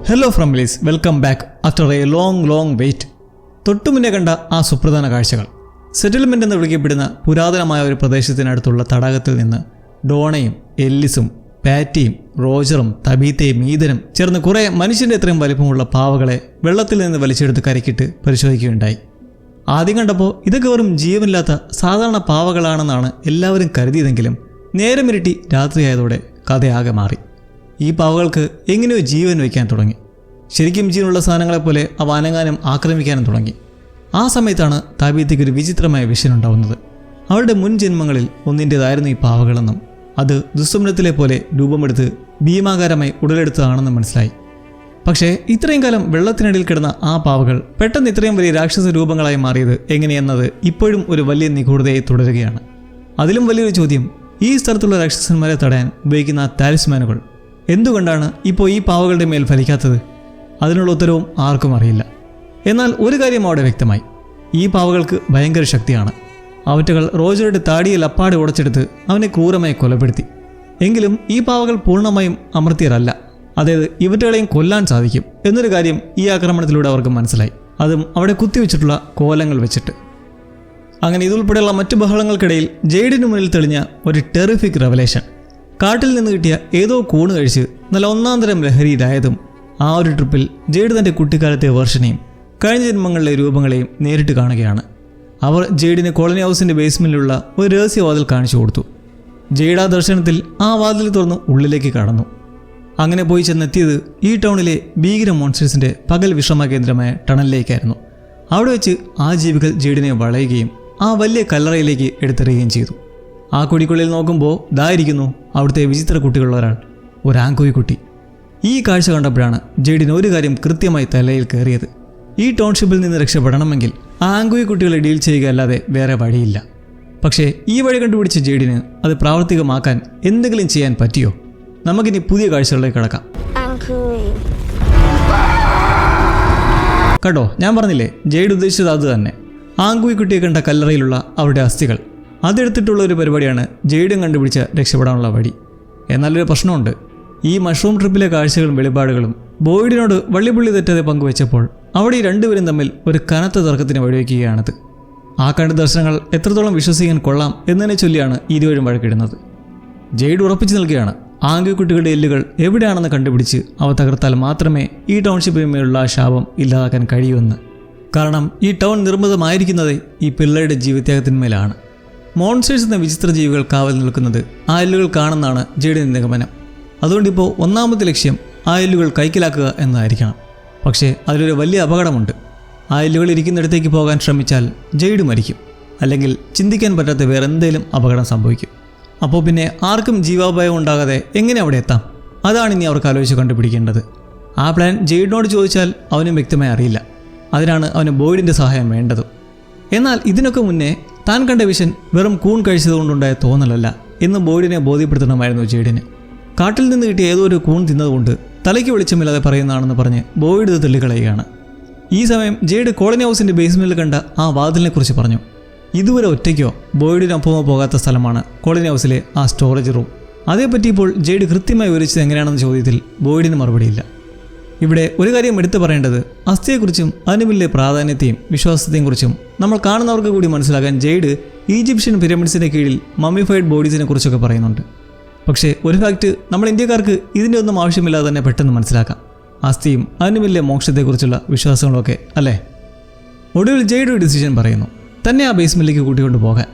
Hello friends, welcome back after a long wait. തൊട്ടുമുന്നേ കണ്ട ആ സുപ്രധാന കാഴ്ചകൾ. സെറ്റിൽമെൻ്റ് എന്ന് വിളിക്കപ്പെടുന്ന പുരാതനമായ ഒരു പ്രദേശത്തിനടുത്തുള്ള തടാകത്തിൽ നിന്ന് ഡോണയും എല്ലിസും പാറ്റിയും റോജറും തബീത്തയും മീതനും ചേർന്ന് കുറേ മനുഷ്യൻ്റെ അത്രയും വലിപ്പമുള്ള പാവകളെ വെള്ളത്തിൽ നിന്ന് വലിച്ചെടുത്ത് കരക്കിട്ട് പരിശോധിക്കുകയുണ്ടായി. ആദ്യം കണ്ടപ്പോൾ ഇതൊക്കെ വെറും ജീവനില്ലാത്ത സാധാരണ പാവകളാണെന്നാണ് എല്ലാവരും കരുതിയതെങ്കിലും നേരമിരട്ടി രാത്രിയായതോടെ കഥയാകെ മാറി. ഈ പാവകൾക്ക് എങ്ങനെയോ ജീവൻ വയ്ക്കാൻ തുടങ്ങി. ശരിക്കും ജീവനുള്ള സാധനങ്ങളെപ്പോലെ അവ അനങ്ങാനും ആക്രമിക്കാനും തുടങ്ങി. ആ സമയത്താണ് തബീത്തയ്ക്ക് ഒരു വിചിത്രമായ വിഷൻ ഉണ്ടാവുന്നത്. അവളുടെ മുൻ ജന്മങ്ങളിൽ ഒന്നിൻ്റേതായിരുന്നു ഈ പാവകളെന്നും അത് ദുസ്വപ്നത്തിലെ പോലെ രൂപമെടുത്ത് ഭീമാകാരമായി ഉടലെടുത്തതാണെന്നും മനസ്സിലായി. പക്ഷേ ഇത്രയും കാലം വെള്ളത്തിനടിയിൽ കിടന്ന ആ പാവകൾ പെട്ടെന്ന് ഇത്രയും വലിയ രാക്ഷസ രൂപങ്ങളായി മാറിയത് എങ്ങനെയെന്നത് ഇപ്പോഴും ഒരു വലിയ നിഗൂഢതയായി തുടരുകയാണ്. അതിലും വലിയൊരു ചോദ്യം, ഈ സ്ഥലത്തുള്ള രാക്ഷസന്മാരെ തടയാൻ ഉപയോഗിക്കുന്ന താലിസ്മാനുകൾ എന്തുകൊണ്ടാണ് ഇപ്പോൾ ഈ പാവകളുടെ മേൽ ഫലിക്കാത്തത്? അതിനുള്ള ഉത്തരവും ആർക്കും അറിയില്ല. എന്നാൽ ഒരു കാര്യം അവിടെ വ്യക്തമായി, ഈ പാവകൾക്ക് ഭയങ്കര ശക്തിയാണ്. അവറ്റകൾ റോജറുടെ താടിയിൽ അപ്പാടെ ഉടച്ചെടുത്ത് അവനെ ക്രൂരമായി കൊലപ്പെടുത്തി. എങ്കിലും ഈ പാവകൾ പൂർണ്ണമായും അമർത്തിയരല്ല, അതായത് ഇവറ്റകളെയും കൊല്ലാൻ സാധിക്കും എന്നൊരു കാര്യം ഈ ആക്രമണത്തിലൂടെ അവർക്ക് മനസ്സിലായി. അതും അവിടെ കുത്തിവെച്ചിട്ടുള്ള കോലങ്ങൾ വെച്ചിട്ട്. അങ്ങനെ ഇതുൾപ്പെടെയുള്ള മറ്റു ബഹളങ്ങൾക്കിടയിൽ ജെയ്ഡിന് മുന്നിൽ തെളിഞ്ഞ ഒരു ടെറിഫിക് റെവലേഷൻ. കാട്ടിൽ നിന്ന് കിട്ടിയ ഏതോ കൂണ് കഴിച്ച് നല്ല ഒന്നാം തരം ലഹരിയിലായതും ആ ഒരു ട്രിപ്പിൽ ജെയ്ഡ് തൻ്റെ കുട്ടിക്കാലത്തെ വേർഷനെയും കഴിഞ്ഞ ജന്മങ്ങളിലെ രൂപങ്ങളെയും നേരിട്ട് കാണുകയാണ്. അവർ ജെയ്ഡിന് കോളനി ഹൗസിൻ്റെ ബേസ്മെൻറ്റിലുള്ള ഒരു രഹസ്യവാതിൽ കാണിച്ചു കൊടുത്തു. ജെയ്ഡ് ആ ദർശനത്തിൽ ആ വാതിൽ തുറന്ന് ഉള്ളിലേക്ക് കടന്നു. അങ്ങനെ പോയി ചെന്നെത്തിയത് ഈ ടൗണിലെ ഭീകര മോൺസ്റ്റേഴ്സിൻ്റെ പകൽ വിശ്രമ കേന്ദ്രമായ ടണലിലേക്കായിരുന്നു. അവിടെ വെച്ച് ആ ജീവികൾ ജെയ്ഡിനെ വളയുകയും ആ വലിയ കല്ലറയിലേക്ക് എടുത്തെറിയുകയും ചെയ്തു. ആ കുടിക്കുള്ളിൽ നോക്കുമ്പോൾ ഇതായിരിക്കുന്നു അവിടുത്തെ വിചിത്ര കുട്ടികളുള്ള ഒരാൾ, ഒരു ആങ്കോയി കുട്ടി. ഈ കാഴ്ച കണ്ടപ്പോഴാണ് ജെയ്ഡിന് ഒരു കാര്യം കൃത്യമായി തലയിൽ കയറിയത്. ഈ ടൗൺഷിപ്പിൽ നിന്ന് രക്ഷപ്പെടണമെങ്കിൽ ആ ആങ്കോയി കുട്ടികളെ ഡീൽ ചെയ്യുക അല്ലാതെ വേറെ വഴിയില്ല. പക്ഷേ ഈ വഴി കണ്ടുപിടിച്ച ജെയ്ഡിന് അത് പ്രാവർത്തികമാക്കാൻ എന്തെങ്കിലും ചെയ്യാൻ പറ്റിയോ? നമുക്കിനി പുതിയ കാഴ്ചകളിലേക്ക് കടക്കാം. കേട്ടോ, ഞാൻ പറഞ്ഞില്ലേ, ജെയ്ഡ് ഉദ്ദേശിച്ചത് അത് തന്നെ. ആങ്കോയി കുട്ടിയെ കണ്ട കല്ലറയിലുള്ള അവരുടെ അസ്ഥികൾ അതെടുത്തിട്ടുള്ള ഒരു പരിപാടിയാണ് ജെയ്ഡും കണ്ടുപിടിച്ച രക്ഷപ്പെടാനുള്ള വഴി. എന്നാലൊരു പ്രശ്നമുണ്ട്. ഈ മഷ്റൂം ട്രിപ്പിലെ കാഴ്ചകളും വെളിപാടുകളും ബോയ്ഡിനോട് വള്ളിപുള്ളി തെറ്റാതെ പങ്കുവെച്ചപ്പോൾ അവിടെ ഈ രണ്ടുപേരും തമ്മിൽ ഒരു കനത്ത തർക്കത്തിന് വഴിവെക്കുകയാണത്. ആ കണ്ട ദർശനങ്ങൾ എത്രത്തോളം വിശ്വസിക്കാൻ കൊള്ളാം എന്നതിനെ ചൊല്ലിയാണ് ഇരുവരും വഴക്കിടുന്നത്. ജെയ്ഡ് ഉറപ്പിച്ചു നൽകുകയാണ്, ആങ്കോയ്ക്കുട്ടികളുടെ എല്ലുകൾ എവിടെയാണെന്ന് കണ്ടുപിടിച്ച് അവ തകർത്താൽ മാത്രമേ ഈ ടൗൺഷിപ്പിന് മേലുള്ള ആ ശാപം ഇല്ലാതാക്കാൻ കഴിയൂവെന്ന്. കാരണം ഈ ടൗൺ നിർമ്മിതമായിരിക്കുന്നത് ഈ പിള്ളേരുടെ ജീവത്യാഗത്തിന്മേലാണ്. മോൺസ്റ്റേഴ്സ് എന്ന വിചിത്ര ജീവികൾ കാവൽ നിൽക്കുന്നത് ആ എല്ലുകൾ കാണുന്നതാണ് ജെയ്ഡിൻ്റെ നിഗമനം. അതുകൊണ്ടിപ്പോൾ ഒന്നാമത്തെ ലക്ഷ്യം ആ എല്ലുകൾ കൈക്കലാക്കുക എന്നതായിരിക്കണം. പക്ഷേ അതിലൊരു വലിയ അപകടമുണ്ട്. ആ എല്ലുകൾ ഇരിക്കുന്നിടത്തേക്ക് പോകാൻ ശ്രമിച്ചാൽ ജെയ്ഡ് മരിക്കും, അല്ലെങ്കിൽ ചിന്തിക്കാൻ പറ്റാത്ത വേറെ എന്തെങ്കിലും അപകടം സംഭവിക്കും. അപ്പോൾ പിന്നെ ആർക്കും ജീവാപായം ഉണ്ടാകാതെ എങ്ങനെ അവിടെ എത്താം? അതാണ് ഇനി അവർക്ക് ആലോചിച്ച് കണ്ടുപിടിക്കേണ്ടത്. ആ പ്ലാൻ ജെയ്ഡിനോട് ചോദിച്ചാൽ അവനും വ്യക്തമായി അറിയില്ല. അതിനാണ് അവന് ബോയ്ഡിൻ്റെ സഹായം വേണ്ടതും. എന്നാൽ ഇതിനൊക്കെ മുന്നേ താൻ കണ്ട വിഷൻ വെറും കൂൺ കഴിച്ചതുകൊണ്ടുണ്ടായ തോന്നലല്ല എന്ന് ബോയ്ഡിനെ ബോധ്യപ്പെടുത്തണമായിരുന്നു ജെയ്ഡിന്. കാട്ടിൽ നിന്ന് കിട്ടിയ ഏതോ ഒരു കൂൺ തിന്നതുകൊണ്ട് തലയ്ക്ക് വെളിച്ചമില്ലാതെ പറയുന്നതാണെന്ന് പറഞ്ഞ് ബോയ്ഡ് ഇത് തള്ളിക്കളയുകയാണ്. ഈ സമയം ജെയ്ഡ് കോളനി ഹൗസിൻ്റെ ബേസ്മെൻറ്റിൽ കണ്ട ആ വാതിലിനെക്കുറിച്ച് പറഞ്ഞു. ഇതുവരെ ഒറ്റയ്ക്കോ ബോയ്ഡിനൊപ്പമോ പോകാത്ത സ്ഥലമാണ് കോളനി ഹൗസിലെ ആ സ്റ്റോറേജ് റൂം. അതേപ്പറ്റി ഇപ്പോൾ ജെയ്ഡ് കൃത്യമായി വിവരിച്ചത് എങ്ങനെയാണെന്ന ചോദ്യത്തിൽ ബോയ്ഡിന് മറുപടിയില്ല. ഇവിടെ ഒരു കാര്യം എടുത്തു പറയേണ്ടത്, അസ്ഥിയെക്കുറിച്ചും അതിന് വലിയ പ്രാധാന്യത്തെയും വിശ്വാസത്തെയും കുറിച്ചും നമ്മൾ കാണുന്നവർക്ക് കൂടി മനസ്സിലാക്കാൻ ജെയ്ഡ് ഈജിപ്ഷ്യൻ പിരമിഡ്സിൻ്റെ കീഴിൽ മമ്മിഫൈഡ് ബോഡീസിനെ കുറിച്ചൊക്കെ പറയുന്നുണ്ട്. പക്ഷേ ഒരു ഫാക്റ്റ് നമ്മൾ ഇന്ത്യക്കാർക്ക് ഇതിൻ്റെ ഒന്നും ആവശ്യമില്ലാതെ തന്നെ പെട്ടെന്ന് മനസ്സിലാക്കാം. അസ്ഥിയും അതിന് വലിയ മോക്ഷത്തെക്കുറിച്ചുള്ള വിശ്വാസങ്ങളൊക്കെ അല്ലേ? ഒടുവിൽ ജെയ്ഡ് ഒരു ഡിസിഷൻ പറയുന്നു, തന്നെ ആ ബേസ്മെൻറ്റിലേക്ക് കൂട്ടിക്കൊണ്ട് പോകാൻ.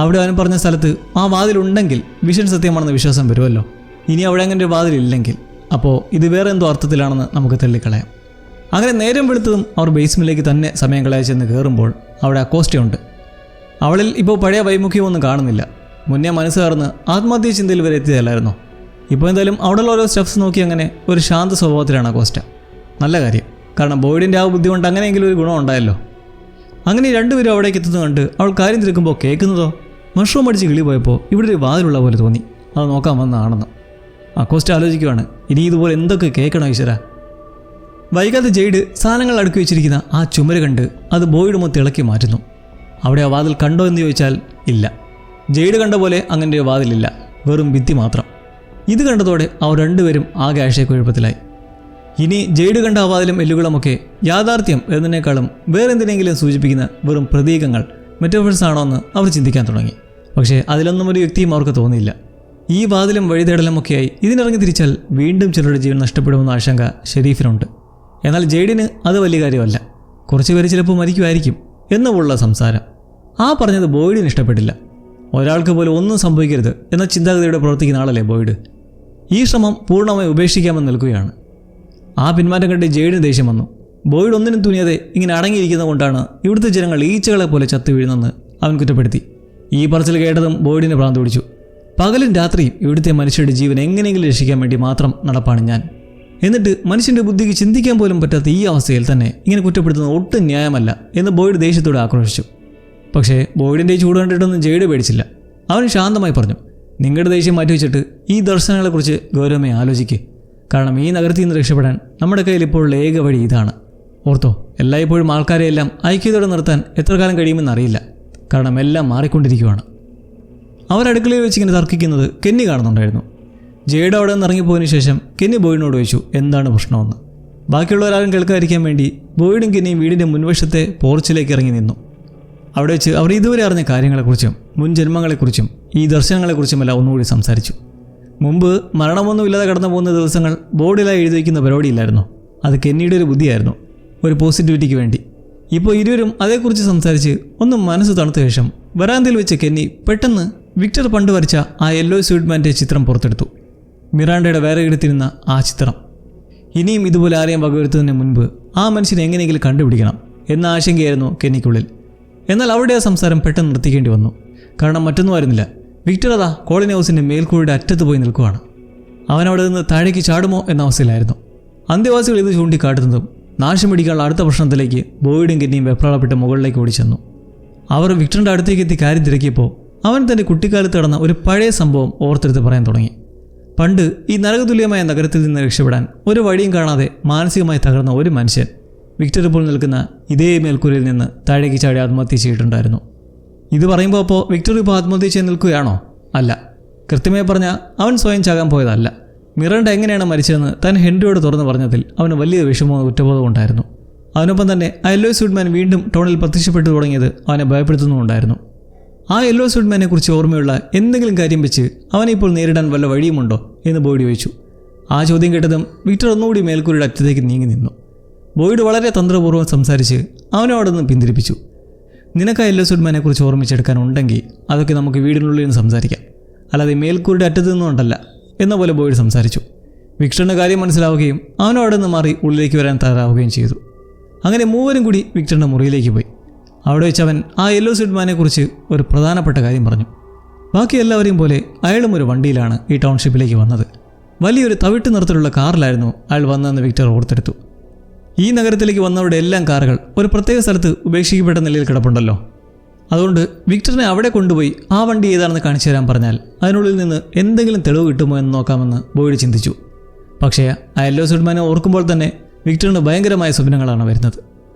അവിടെ അവൻ പറഞ്ഞ സ്ഥലത്ത് ആ വാതിലുണ്ടെങ്കിൽ വിഷൻ സത്യമാണെന്ന വിശ്വാസം വരുമല്ലോ. ഇനി അവിടെ അങ്ങനെ ഒരു വാതിലില്ലെങ്കിൽ അപ്പോൾ ഇത് വേറെ എന്തോ അർത്ഥത്തിലാണെന്ന് നമുക്ക് തള്ളിക്കളയാം. അങ്ങനെ നേരം വെളുത്തതും അവർ ബേസ്മെൻറ്റിലേക്ക് തന്നെ സമയം കളയാൻ ചെന്ന് കയറുമ്പോൾ അവിടെ അക്കോസ്റ്റയുണ്ട്. അവളിൽ ഇപ്പോൾ പഴയ വൈമുഖ്യമൊന്നും കാണുന്നില്ല. മുന്നേ മനസ്സ് കയറുന്ന ആത്മഹത്യ ചിന്തയിൽ വരെ എത്തിയതല്ലായിരുന്നോ? ഇപ്പോൾ എന്തായാലും അവിടെയുള്ള ഓരോ സ്റ്റെപ്സ് നോക്കി അങ്ങനെ ഒരു ശാന്ത സ്വഭാവത്തിലാണ് അക്കോസ്റ്റ. നല്ല കാര്യം, കാരണം ബോയ്ഡിൻ്റെ ആ ബുദ്ധി കൊണ്ട് അങ്ങനെയെങ്കിലും ഒരു ഗുണം ഉണ്ടായല്ലോ. അങ്ങനെ രണ്ടുപേരും അവിടേക്ക് എത്തുന്നത് കണ്ട് അവൾ കാര്യം തിരക്കുമ്പോൾ കേൾക്കുന്നതോ മഷ്റൂം അടിച്ച് കിളി പോയപ്പോൾ ഇവിടെ ഒരു വാതിലുള്ള പോലെ തോന്നി. അത് നോക്കാൻ വന്നതാണെന്ന് അക്കോസ്റ്റ ആലോചിക്കുവാണ്. ഇനി ഇതുപോലെ എന്തൊക്കെ കേൾക്കണോ ഈശ്വര? വൈകാതെ ജെയ്ഡ് സാധനങ്ങൾ അടുക്കി വെച്ചിരിക്കുന്ന ആ ചുമര് കണ്ട് അത് ബോയ്ഡ് മൊത്തം ഇളക്കി മാറ്റുന്നു. അവിടെ ആ വാതിൽ കണ്ടോ എന്ന് ചോദിച്ചാൽ ഇല്ല. ജെയ്ഡ് കണ്ട പോലെ അങ്ങനെ ഒരു വാതിലില്ല, വെറും ഭിത്തി മാത്രം. ഇത് കണ്ടതോടെ അവർ രണ്ടുപേരും ആകെ ആശയക്കുഴപ്പത്തിലായി. ഇനി ജെയ്ഡ് കണ്ട വാതിലും എല്ലുകളുമൊക്കെ യാഥാർത്ഥ്യം എന്നതിനേക്കാളും വേറെന്തിനെങ്കിലും സൂചിപ്പിക്കുന്ന വെറും പ്രതീകങ്ങൾ, മെറ്റഫേഴ്സ് ആണോ എന്ന് അവർ ചിന്തിക്കാൻ തുടങ്ങി. പക്ഷേ അതിലൊന്നും ഒരു വ്യക്തിയും അവർക്ക് തോന്നിയില്ല. ഈ വാതിലും വഴിതേടലുമൊക്കെയായി ഇതിനിറങ്ങി തിരിച്ചാൽ വീണ്ടും ചിലരുടെ ജീവൻ നഷ്ടപ്പെടുമെന്ന ആശങ്ക ഷെരീഫിനുണ്ട്. എന്നാൽ ജെയ്ഡിന് അത് വലിയ കാര്യമല്ല. കുറച്ചുപേര് ചിലപ്പോൾ മരിക്കുമായിരിക്കും എന്നുള്ള സംസാരം. ആ പറഞ്ഞത് ബോയ്ഡിന് ഇഷ്ടപ്പെട്ടില്ല. ഒരാൾക്ക് പോലും ഒന്നും സംഭവിക്കരുത് എന്ന ചിന്താഗതിയോടെ പ്രവർത്തിക്കുന്ന ആളല്ലേ ബോയ്ഡ്. ഈ ശ്രമം പൂർണ്ണമായി ഉപേക്ഷിക്കാമെന്ന് നിൽക്കുകയാണ്. ആ പിന്മാറ്റം കണ്ട് ജെയ്ഡിന് ദേഷ്യം വന്നു. ബോയ്ഡ് ഒന്നിനും തുനിയാതെ ഇങ്ങനെ അടങ്ങിയിരിക്കുന്നത് കൊണ്ടാണ് ഇവിടുത്തെ ജനങ്ങൾ ഈച്ചകളെ പോലെ ചത്തു വീഴുന്നെന്ന് അവൻ കുറ്റപ്പെടുത്തി. ഈ പറച്ചിൽ കേട്ടതും ബോയ്ഡിന് ഭ്രാന്ത് പിടിച്ചു. പകലും രാത്രിയും ഇവിടുത്തെ മനുഷ്യരുടെ ജീവൻ എങ്ങനെയെങ്കിലും രക്ഷിക്കാൻ വേണ്ടി മാത്രം നടപ്പാണ് ഞാൻ. എന്നിട്ട് മനുഷ്യൻ്റെ ബുദ്ധിക്ക് ചിന്തിക്കാൻ പോലും പറ്റാത്ത ഈ അവസ്ഥയിൽ തന്നെ ഇങ്ങനെ കുറ്റപ്പെടുത്തുന്നത് ഒട്ടും ന്യായമല്ല എന്ന് ബോയ്ഡ് ദേഷ്യത്തോടെ ആക്രോശിച്ചു. പക്ഷേ ബോയ്ഡിൻ്റെ ചൂട് കണ്ടിട്ടൊന്നും ജെയ്ഡ് പേടിച്ചില്ല. അവൻ ശാന്തമായി പറഞ്ഞു, നിങ്ങളുടെ ദേഷ്യം മാറ്റിവെച്ചിട്ട് ഈ ദർശനങ്ങളെക്കുറിച്ച് ഗൗരവമായി ആലോചിക്കുക. കാരണം ഈ നഗരത്തിൽ നിന്ന് രക്ഷപ്പെടാൻ നമ്മുടെ കയ്യിൽ ഇപ്പോഴുള്ള ഏക വഴി ഇതാണ്. ഓർത്തോ, എല്ലായ്പ്പോഴും ആൾക്കാരെയെല്ലാം ഐക്യതയോടെ നിർത്താൻ എത്ര കാലം കഴിയുമെന്ന് അറിയില്ല. കാരണം എല്ലാം മാറിക്കൊണ്ടിരിക്കുകയാണ്. അവർ അടുക്കളയിൽ വെച്ച് ഇങ്ങനെ തർക്കിക്കുന്നത് കെന്നി കാണുന്നുണ്ടായിരുന്നു. ജെയ്ഡ് അവിടെ നിന്ന് ഇറങ്ങിപ്പോയതിനു ശേഷം കെന്നി ബോയ്ഡിനോട് ചോദിച്ചു എന്താണ് പ്രശ്നമെന്ന്. ബാക്കിയുള്ളവരാരും കേൾക്കാതിരിക്കാൻ വേണ്ടി ബോയ്ഡും കെന്നിയും വീടിൻ്റെ മുൻവശത്തെ പോർച്ചിലേക്ക് ഇറങ്ങി നിന്നു. അവിടെ വെച്ച് അവർ ഇതുവരെ അറിഞ്ഞ കാര്യങ്ങളെക്കുറിച്ചും മുൻ ജന്മങ്ങളെക്കുറിച്ചും ഈ ദർശനങ്ങളെക്കുറിച്ചുമെല്ലാം ഒന്നുകൂടി സംസാരിച്ചു. മുമ്പ് മരണമൊന്നുമില്ലാതെ കടന്നു പോകുന്ന ദിവസങ്ങൾ ബോർഡിലായി എഴുതി വയ്ക്കുന്ന പരിപാടിയില്ലായിരുന്നു. അത് കെന്നിയുടെ ഒരു ബുദ്ധിയായിരുന്നു, ഒരു പോസിറ്റിവിറ്റിക്ക് വേണ്ടി. ഇപ്പോൾ ഇരുവരും അതേക്കുറിച്ച് സംസാരിച്ച് ഒന്ന് മനസ്സ് തണുത്ത ശേഷം വരാന്തയിൽ വെച്ച് കെന്നി പെട്ടെന്ന് വിക്ടർ പണ്ട് വരച്ച ആ യെല്ലോ സ്യൂട്ട്മാൻ്റെ ചിത്രം പുറത്തെടുത്തു. മിറാണ്ടയുടെ വേറെ എടുത്തിരുന്ന ആ ചിത്രം. ഇനിയും ഇതുപോലെ ആരെയും വകവരുത്തുന്നതിന് മുൻപ് ആ മനുഷ്യനെ എങ്ങനെയെങ്കിലും കണ്ടുപിടിക്കണം എന്ന ആശങ്കയായിരുന്നു കെന്നിക്കുള്ളിൽ. എന്നാൽ അവിടെ ആ സംസാരം പെട്ടെന്ന് നിർത്തിക്കേണ്ടി വന്നു. കാരണം മറ്റൊന്നും ആയിരുന്നില്ല. വിക്ടർ അതാ കോളനി ഹൗസിൻ്റെ മേൽക്കൂടിയുടെ അറ്റത്ത് പോയി നിൽക്കുകയാണ്. അവനവിടെ നിന്ന് താഴേക്ക് ചാടുമോ എന്ന അവസ്ഥയിലായിരുന്നു. അന്തേവാസികൾ ഇത് ചൂണ്ടിക്കാട്ടുന്നതും നാശം പിടിക്കാനുള്ള അടുത്ത പ്രശ്നത്തിലേക്ക് ബോയ്ഡും കെന്നിയും വെപ്രാളപ്പെട്ട് മുകളിലേക്ക് ഓടിച്ചെന്നു. അവർ വിക്ടറിൻ്റെ അടുത്തേക്ക് എത്തി കാര്യം തിരക്കിയപ്പോൾ അവൻ തൻ്റെ കുട്ടിക്കാലത്ത് നടന്ന ഒരു പഴയ സംഭവം ഓർത്തെടുത്ത് പറയാൻ തുടങ്ങി. പണ്ട് ഈ നരകതുല്യമായ നഗരത്തിൽ നിന്ന് രക്ഷപ്പെടാൻ ഒരു വഴിയും കാണാതെ മാനസികമായി തകർന്ന ഒരു മനുഷ്യൻ വിക്ടർ ഇപ്പോൾ നിൽക്കുന്ന ഇതേ മേൽക്കൂരയിൽ നിന്ന് താഴേക്ക് ചാടി ആത്മഹത്യ ചെയ്തിട്ടുണ്ടായിരുന്നു. ഇത് പറയുമ്പോൾ അപ്പോൾ വിക്ടർ ഇപ്പോൾ ആത്മഹത്യ ചെയ്ത് നിൽക്കുകയാണോ? അല്ല. കൃത്യമായി പറഞ്ഞാൽ അവൻ സ്വയം ചാകാൻ പോയതല്ല. മിറാണ്ട എങ്ങനെയാണ് മരിച്ചതെന്ന് താൻ ഹെൻറിയോട് തുറന്നു പറഞ്ഞതിൽ അവന് വലിയ വിഷമവും കുറ്റബോധവും ഉണ്ടായിരുന്നു. അതിനൊപ്പം തന്നെ ആ യെല്ലോ സ്യൂട്ട്മാൻ വീണ്ടും ടൗണിൽ പ്രത്യക്ഷപ്പെട്ടു തുടങ്ങിയത് അവനെ ഭയപ്പെടുത്തുന്നുണ്ടായിരുന്നു. ആ യെല്ലോ സ്യൂട്ട്മാനെ കുറിച്ച് ഓർമ്മയുള്ള എന്തെങ്കിലും കാര്യം വെച്ച് അവനെ ഇപ്പോൾ നേരിടാൻ വല്ല വഴിയുമുണ്ടോ എന്ന് ബോയ്ഡ് ചോദിച്ചു. ആ ചോദ്യം കേട്ടതും വിക്ടർ ഒന്നുകൂടി മേൽക്കൂരിയുടെ അറ്റത്തേക്ക് നീങ്ങി നിന്നു. ബോയ്ഡ് വളരെ തന്ത്രപൂർവ്വം സംസാരിച്ച് അവനെ അവിടെ നിന്ന് പിന്തിരിപ്പിച്ചു. നിനക്ക് ആ യെല്ലോ സ്യൂട്ട്മാനെ കുറിച്ച് ഓർമ്മിച്ചെടുക്കാനുണ്ടെങ്കിൽ അതൊക്കെ നമുക്ക് വീടിനുള്ളിൽ നിന്ന് സംസാരിക്കാം, അല്ലാതെ മേൽക്കൂരിയുടെ അറ്റത്ത് നിന്നുകൊണ്ടല്ല എന്ന പോലെ ബോയ്ഡ് സംസാരിച്ചു. വിക്ടറിൻ്റെ കാര്യം മനസ്സിലാവുകയും അവനും അവിടെ നിന്ന് മാറി ഉള്ളിലേക്ക് വരാൻ തയ്യാറാവുകയും ചെയ്തു. അങ്ങനെ മൂവരും കൂടി വിക്ടറിൻ്റെ മുറിയിലേക്ക് പോയി. അവിടെ വെച്ച് അവൻ ആ യെല്ലോ സ്യൂട്ട്മാനെ കുറിച്ച് ഒരു പ്രധാനപ്പെട്ട കാര്യം പറഞ്ഞു. ബാക്കി എല്ലാവരെയും പോലെ അയാളും ഒരു വണ്ടിയിലാണ് ഈ ടൗൺഷിപ്പിലേക്ക് വന്നത്. വലിയൊരു തവിട്ട് നിറത്തിലുള്ള കാറിലായിരുന്നു അയാൾ വന്നതെന്ന് വിക്ടർ ഓർത്തെടുത്തു. ഈ നഗരത്തിലേക്ക് വന്നവരുടെ എല്ലാം കാറുകൾ ഒരു പ്രത്യേക സ്ഥലത്ത് ഉപേക്ഷിക്കപ്പെട്ട നിലയിൽ കിടപ്പുണ്ടല്ലോ. അതുകൊണ്ട് വിക്ടറിനെ അവിടെ കൊണ്ടുപോയി ആ വണ്ടി ഏതാണെന്ന് കാണിച്ചു തരാൻ പറഞ്ഞാൽ അതിനുള്ളിൽ നിന്ന് എന്തെങ്കിലും തെളിവ് കിട്ടുമോ എന്ന് നോക്കാമെന്ന് ബോയ്ഡ് ചിന്തിച്ചു. പക്ഷേ ആ യെല്ലോ സ്യൂട്ട്മാനെ ഓർക്കുമ്പോൾ തന്നെ വിക്ടറിന് ഭയങ്കരമായ സ്വപ്നങ്ങളാണ് വരുന്നത്.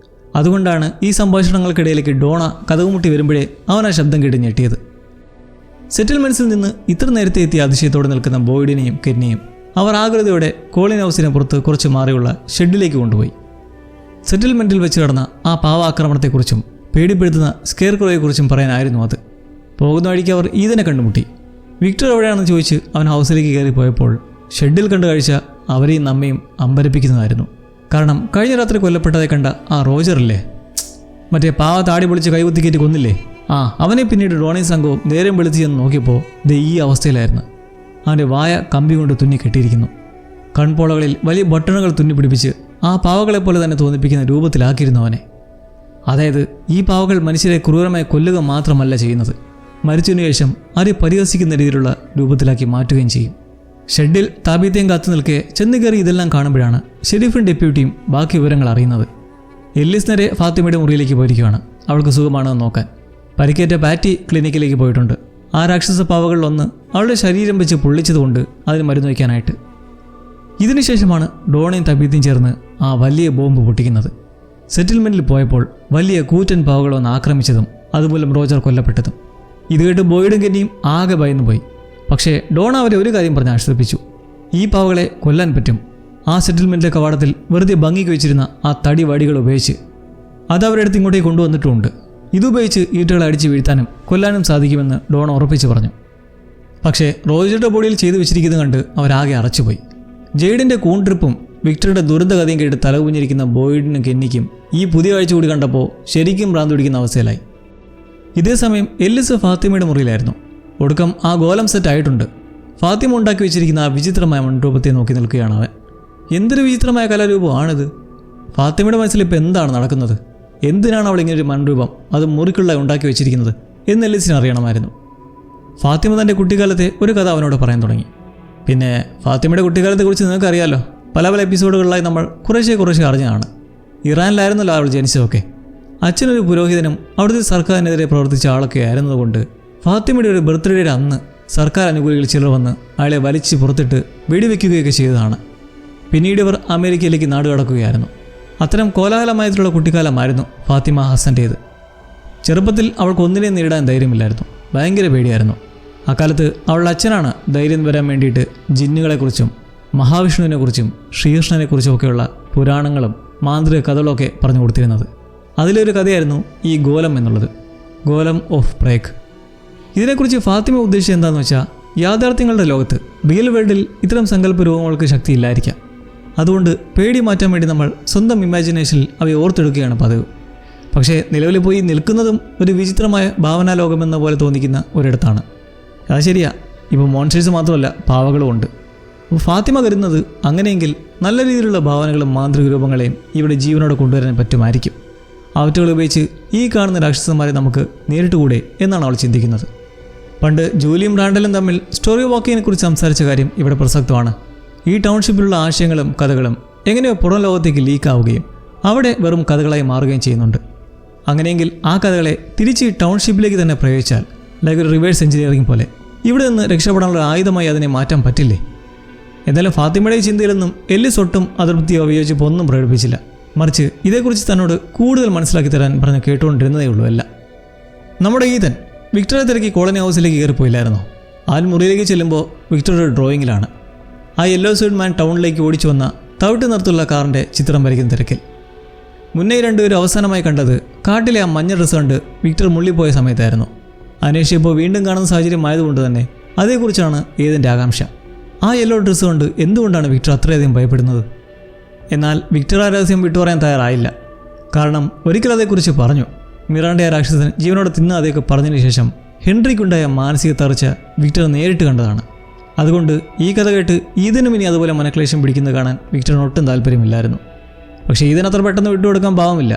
അതുകൊണ്ടാണ് ഈ സംഭാഷണങ്ങൾക്കിടയിലേക്ക് ഡോണ കതകുമുട്ടി വരുമ്പോഴേ അവൻ ആ ശബ്ദം കേട്ട് ഞെട്ടിയത്. സെറ്റിൽമെൻറ്റ്സിൽ നിന്ന് ഇത്ര നേരത്തെ എത്തിയ അതിശയത്തോടെ നിൽക്കുന്ന ബോയ്ഡിനെയും കെന്നിയും അവർ ആകൃതിയോടെ കോളിൻ ഹൗസിന് പുറത്ത് കുറച്ച് മാറിയുള്ള ഷെഡിലേക്ക് കൊണ്ടുപോയി. സെറ്റിൽമെൻറ്റിൽ വെച്ച് നടന്ന ആ പാവാക്രമണത്തെക്കുറിച്ചും പേടിപ്പെടുത്തുന്ന സ്കെയർക്രോയെക്കുറിച്ചും പറയാനായിരുന്നു അത്. പോകുന്ന വഴിക്ക് അവർ ഈതനെ കണ്ടുമുട്ടി. വിക്ടർ എവിടെയാണെന്ന് ചോദിച്ച് അവൻ ഹൗസിലേക്ക് കയറി പോയപ്പോൾ ഷെഡിൽ കണ്ട കാഴ്ച അവരെയും നമ്മയും അമ്പരപ്പിക്കുന്നതായിരുന്നു. കാരണം കഴിഞ്ഞ രാത്രി കൊല്ലപ്പെട്ടതായി കണ്ട ആ റോജറില്ലേ, മറ്റേ പാവ താടി പൊളിച്ച് കൈകുത്തിക്കേറ്റ് കൊന്നില്ലേ, അവനെ പിന്നീട് ഡോണയും സംഘവും നേരം വെളുത്തി ചെന്ന് നോക്കിയപ്പോൾ ദേ ഈ അവസ്ഥയിലായിരുന്നു. അവൻ്റെ വായ കമ്പി കൊണ്ട് തുന്നി കെട്ടിയിരിക്കുന്നു. കൺപോളകളിൽ വലിയ ബട്ടണുകൾ തുന്നി പിടിപ്പിച്ച് ആ പാവകളെപ്പോലെ തന്നെ തോന്നിപ്പിക്കുന്ന രൂപത്തിലാക്കിയിരുന്നു അവനെ. അതായത് ഈ പാവകൾ മനുഷ്യരെ ക്രൂരമായി കൊല്ലുക മാത്രമല്ല ചെയ്യുന്നത്, മരിച്ചതിനു ശേഷം ആരെ പരിഹസിക്കുന്ന രീതിയിലുള്ള രൂപത്തിലാക്കി മാറ്റുകയും ചെയ്യും. ഷെഡിൽ താബീത്തയും കാത്തു നിൽക്കെ ചെന്ന് കയറി ഇതെല്ലാം കാണുമ്പോഴാണ് ഷെരീഫും ഡെപ്യൂട്ടിയും ബാക്കി വിവരങ്ങൾ അറിയുന്നത്. എല്ലിസ് നേരെ ഫാത്തിമയുടെ മുറിയിലേക്ക് പോയിരിക്കുകയാണ് അവൾക്ക് സുഖമാണെന്ന് നോക്കാൻ. പരിക്കേറ്റ പാറ്റി ക്ലിനിക്കിലേക്ക് പോയിട്ടുണ്ട്. ആ രാക്ഷസ പാവകളിലൊന്ന് അവളുടെ ശരീരം വെച്ച് പൊള്ളിച്ചതുകൊണ്ട് അതിന് മരുന്ന് വയ്ക്കാനായിട്ട്. ഇതിനുശേഷമാണ് ഡോണയും തബീത്തയും ചേർന്ന് ആ വലിയ ബോംബ് പൊട്ടിക്കുന്നത്. സെറ്റിൽമെൻറ്റിൽ പോയപ്പോൾ വലിയ കൂറ്റൻ പാവകൾ വന്ന് ആക്രമിച്ചതും അതുമൂലം റോജർ കൊല്ലപ്പെട്ടതും. ഇത് കേട്ട് ബോയ്ഡും കെന്നിയും ആകെ ഭയന്നു പോയി. പക്ഷേ ഡോണ അവരെ ഒരു കാര്യം പറഞ്ഞ് ആശ്വസിപ്പിച്ചു. ഈ പാവകളെ കൊല്ലാൻ പറ്റും, ആ സെറ്റിൽമെൻറ്റിലെ കവാടത്തിൽ വെറുതെ ഭംഗിക്ക് വെച്ചിരുന്ന ആ തടി വടികൾ ഉപയോഗിച്ച് അത് അവരുടെ അടുത്ത് ഇങ്ങോട്ടേക്ക് കൊണ്ടുവന്നിട്ടുമുണ്ട്. ഇതുപയോഗിച്ച് ഈറ്റകളെ അടിച്ച് വീഴ്ത്താനും കൊല്ലാനും സാധിക്കുമെന്ന് ഡോൺ ഉറപ്പിച്ച് പറഞ്ഞു. പക്ഷേ റോജറുടെ ബോഡിയിൽ ചെയ്തു വെച്ചിരിക്കുന്നത് കണ്ട് അവരാകെ അറച്ചുപോയി. ജെയ്ഡിൻ്റെ കൂൺ ട്രിപ്പും വിക്ടറുടെ ദുരന്തകഥയും കേട്ട് തലകുഞ്ഞിരിക്കുന്ന ബോയ്ഡിനും കെന്നിക്കും ഈ പുതിയ കാഴ്ച കൂടി കണ്ടപ്പോൾ ശരിക്കും ഭ്രാന്ത് പിടിക്കുന്ന അവസ്ഥയിലായി. ഇതേസമയം എല്ലിസ് ഫാത്തിമയുടെ മുറിയിലായിരുന്നു. ഒടുക്കം ആ ഗോലം സെറ്റ് ആയിട്ടുണ്ട്. ഫാത്തിമ ഉണ്ടാക്കി വെച്ചിരിക്കുന്ന ആ വിചിത്രമായ മൺരൂപത്തെ നോക്കി നിൽക്കുകയാണ് അവൻ. എന്തൊരു വിചിത്രമായ കലാരൂപമാണിത്. ഫാത്തിമയുടെ മനസ്സിൽ ഇപ്പോൾ എന്താണ് നടക്കുന്നത്? എന്തിനാണ് അവൾ ഇങ്ങനൊരു മൺരൂപം, അത് മുറിക്കുള്ള ഉണ്ടാക്കി വെച്ചിരിക്കുന്നത് എന്ന് എല്ലിസിന് അറിയണമായിരുന്നു. ഫാത്തിമ തൻ്റെ കുട്ടിക്കാലത്തെ ഒരു കഥ അവനോട് പറയാൻ തുടങ്ങി. പിന്നെ ഫാത്തിമയുടെ കുട്ടിക്കാലത്തെക്കുറിച്ച് നിങ്ങൾക്കറിയാമല്ലോ, പല പല എപ്പിസോഡുകളിലായി നമ്മൾ കുറേശ്ശെ അറിഞ്ഞതാണ്. ഇറാനിലായിരുന്നല്ലോ അവൾ ജനിച്ചതൊക്കെ. അച്ഛനൊരു പുരോഹിതനും അവിടുത്തെ സർക്കാരിനെതിരെ പ്രവർത്തിച്ച ആളൊക്കെ ആയിരുന്നതുകൊണ്ട് ഫാത്തിമയുടെ ഒരു ബർത്ത്ഡേയുടെ അന്ന് സർക്കാർ അനുകൂലികൾ ചിലർ വന്ന് അയാളെ വലിച്ച് പുറത്തിട്ട് വെടിവെക്കുകയൊക്കെ ചെയ്തതാണ്. പിന്നീട് ഇവർ അമേരിക്കയിലേക്ക് നാടുകടക്കുകയായിരുന്നു. അത്തരം കോലാഹലമായിട്ടുള്ള കുട്ടിക്കാലമായിരുന്നു ഫാത്തിമ ഹസൻ്റേത്. ചെറുപ്പത്തിൽ അവൾക്ക് ഒന്നിനെയും നേരിടാൻ ധൈര്യമില്ലായിരുന്നു. ഭയങ്കര പേടിയായിരുന്നു. അക്കാലത്ത് അവളുടെ അച്ഛനാണ് ധൈര്യം വരാൻ വേണ്ടിയിട്ട് ജിന്നുകളെക്കുറിച്ചും മഹാവിഷ്ണുവിനെക്കുറിച്ചും ശ്രീകൃഷ്ണനെക്കുറിച്ചുമൊക്കെയുള്ള പുരാണങ്ങളും മാന്ത്രിക കഥകളൊക്കെ പറഞ്ഞു കൊടുത്തിരുന്നത്. അതിലൊരു കഥയായിരുന്നു ഈ ഗോലം എന്നുള്ളത്, ഗോലം ഓഫ് പ്രേഗ്. ഇതിനെക്കുറിച്ച് ഫാത്തിമ ഉദ്ദേശിച്ചത് എന്താണെന്ന് വെച്ചാൽ, യാഥാർത്ഥ്യങ്ങളുടെ ലോകത്ത് റിയൽ വേൾഡിൽ ഇത്തരം സങ്കല്പ രൂപങ്ങൾക്ക് ശക്തിയില്ലായിരിക്കാം. അതുകൊണ്ട് പേടി മാറ്റാൻ വേണ്ടി നമ്മൾ സ്വന്തം ഇമാജിനേഷനിൽ അവയെ ഓർത്തെടുക്കുകയാണ് പതിവ്. പക്ഷേ നിലവിൽ പോയി നിൽക്കുന്നതും ഒരു വിചിത്രമായ ഭാവനാലോകമെന്ന പോലെ തോന്നിക്കുന്ന ഒരിടത്താണ്. അത് ശരിയാ, ഇപ്പോൾ മോൺസ്റ്റേഴ്സ് മാത്രമല്ല പാവകളും ഉണ്ട്. അപ്പോൾ ഫാത്തിമ കരുതുന്നത് അങ്ങനെയെങ്കിൽ നല്ല രീതിയിലുള്ള ഭാവനകളും മാന്ത്രിക രൂപങ്ങളെയും ഇവിടെ ജീവനോടെ കൊണ്ടുവരാൻ പറ്റുമായിരിക്കും. അവറ്റുകൾ ഉപയോഗിച്ച് ഈ കാണുന്ന രാക്ഷസന്മാരെ നമുക്ക് നേരിട്ടുകൂടെ എന്നാണ് അവൾ ചിന്തിക്കുന്നത്. പണ്ട് ജൂലിയും റാൻഡലും തമ്മിൽ സ്റ്റോറി വാക്കിങ്ങിനെ കുറിച്ച് സംസാരിച്ച കാര്യം ഇവിടെ പ്രസക്തമാണ്. ഈ ടൗൺഷിപ്പിലുള്ള ആശയങ്ങളും കഥകളും എങ്ങനെയോ പുറം ലോകത്തേക്ക് ലീക്കാവുകയും അവിടെ വെറും കഥകളായി മാറുകയും ചെയ്യുന്നുണ്ട്. അങ്ങനെയെങ്കിൽ ആ കഥകളെ തിരിച്ച് ഈ ടൗൺഷിപ്പിലേക്ക് തന്നെ പ്രയോഗിച്ചാൽ, ലൈക്ക് ഒരു റിവേഴ്സ് എഞ്ചിനീയറിംഗ് പോലെ, ഇവിടെ നിന്ന് രക്ഷപ്പെടാനുള്ള ആയുധമായി അതിനെ മാറ്റാൻ പറ്റില്ലേ? എന്തായാലും ഫാത്തിമയുടെ ചിന്തയിലൊന്നും എല്ലിസ് ഒട്ടും അതൃപ്തിയോ വിയോജിപ്പോ ഒന്നും പ്രകടിപ്പിച്ചില്ല. മറിച്ച് ഇതേക്കുറിച്ച് തന്നോട് കൂടുതൽ മനസ്സിലാക്കി തരാൻ പറഞ്ഞ് കേട്ടുകൊണ്ടിരുന്നതേ ഉള്ളൂ എല്ലാം. നമ്മുടെ ഈതൻ വിക്ടറെ തിരക്കി കോളനി ഹൗസിലേക്ക് കയറിപ്പോയില്ലായിരുന്നോ? ആ മുറിയിലേക്ക് ചെല്ലുമ്പോൾ വിക്ടർ ഒരു ഡ്രോയിങ്ങിലാണ്. ആ യെല്ലോ സ്യൂട്ട് മാൻ ടൗണിലേക്ക് ഓടിച്ചു വന്ന തവിട്ട് നിറത്തുള്ള കാറിൻ്റെ ചിത്രം വരയ്ക്കുന്ന തിരക്കിൽ. മുന്നേ രണ്ടുപേരും അവസാനമായി കണ്ടത് കാട്ടിലെ ആ മഞ്ഞ ഡ്രസ്സ് കണ്ട് വിക്ടർ മുള്ളിപ്പോയ സമയത്തായിരുന്നു. അന്വേഷിച്ചപ്പോൾ വീണ്ടും കാണുന്ന സാഹചര്യമായതുകൊണ്ട് തന്നെ അതേക്കുറിച്ചാണ് ഏതിൻ്റെ ആകാംക്ഷ. ആ യെല്ലോ ഡ്രസ്സ് കൊണ്ട് എന്തുകൊണ്ടാണ് വിക്ടർ അത്രയധികം ഭയപ്പെടുന്നത്? എന്നാൽ വിക്ടർ ആ രഹസ്യം വിട്ടുപറയാൻ തയ്യാറായില്ല. കാരണം ഒരിക്കൽ അതേക്കുറിച്ച് പറഞ്ഞു. മിറാൻഡയെ രാക്ഷസൻ ജീവനോടെ തിന്നാതെയൊക്കെ പറഞ്ഞതിന് ശേഷം ഹെൻറിക്കുണ്ടായ മാനസിക തകർച്ച വിക്ടർ നേരിട്ട് കണ്ടതാണ്. അതുകൊണ്ട് ഈ കഥ കേട്ട് ഈതനും ഇനി അതുപോലെ മനക്ലേശം പിടിക്കുന്നത് കാണാൻ വിക്ടറിന് ഒട്ടും താല്പര്യമില്ലായിരുന്നു. പക്ഷേ ഈതനത്ര പെട്ടെന്ന് വിട്ടുകൊടുക്കാൻ പാവമില്ല.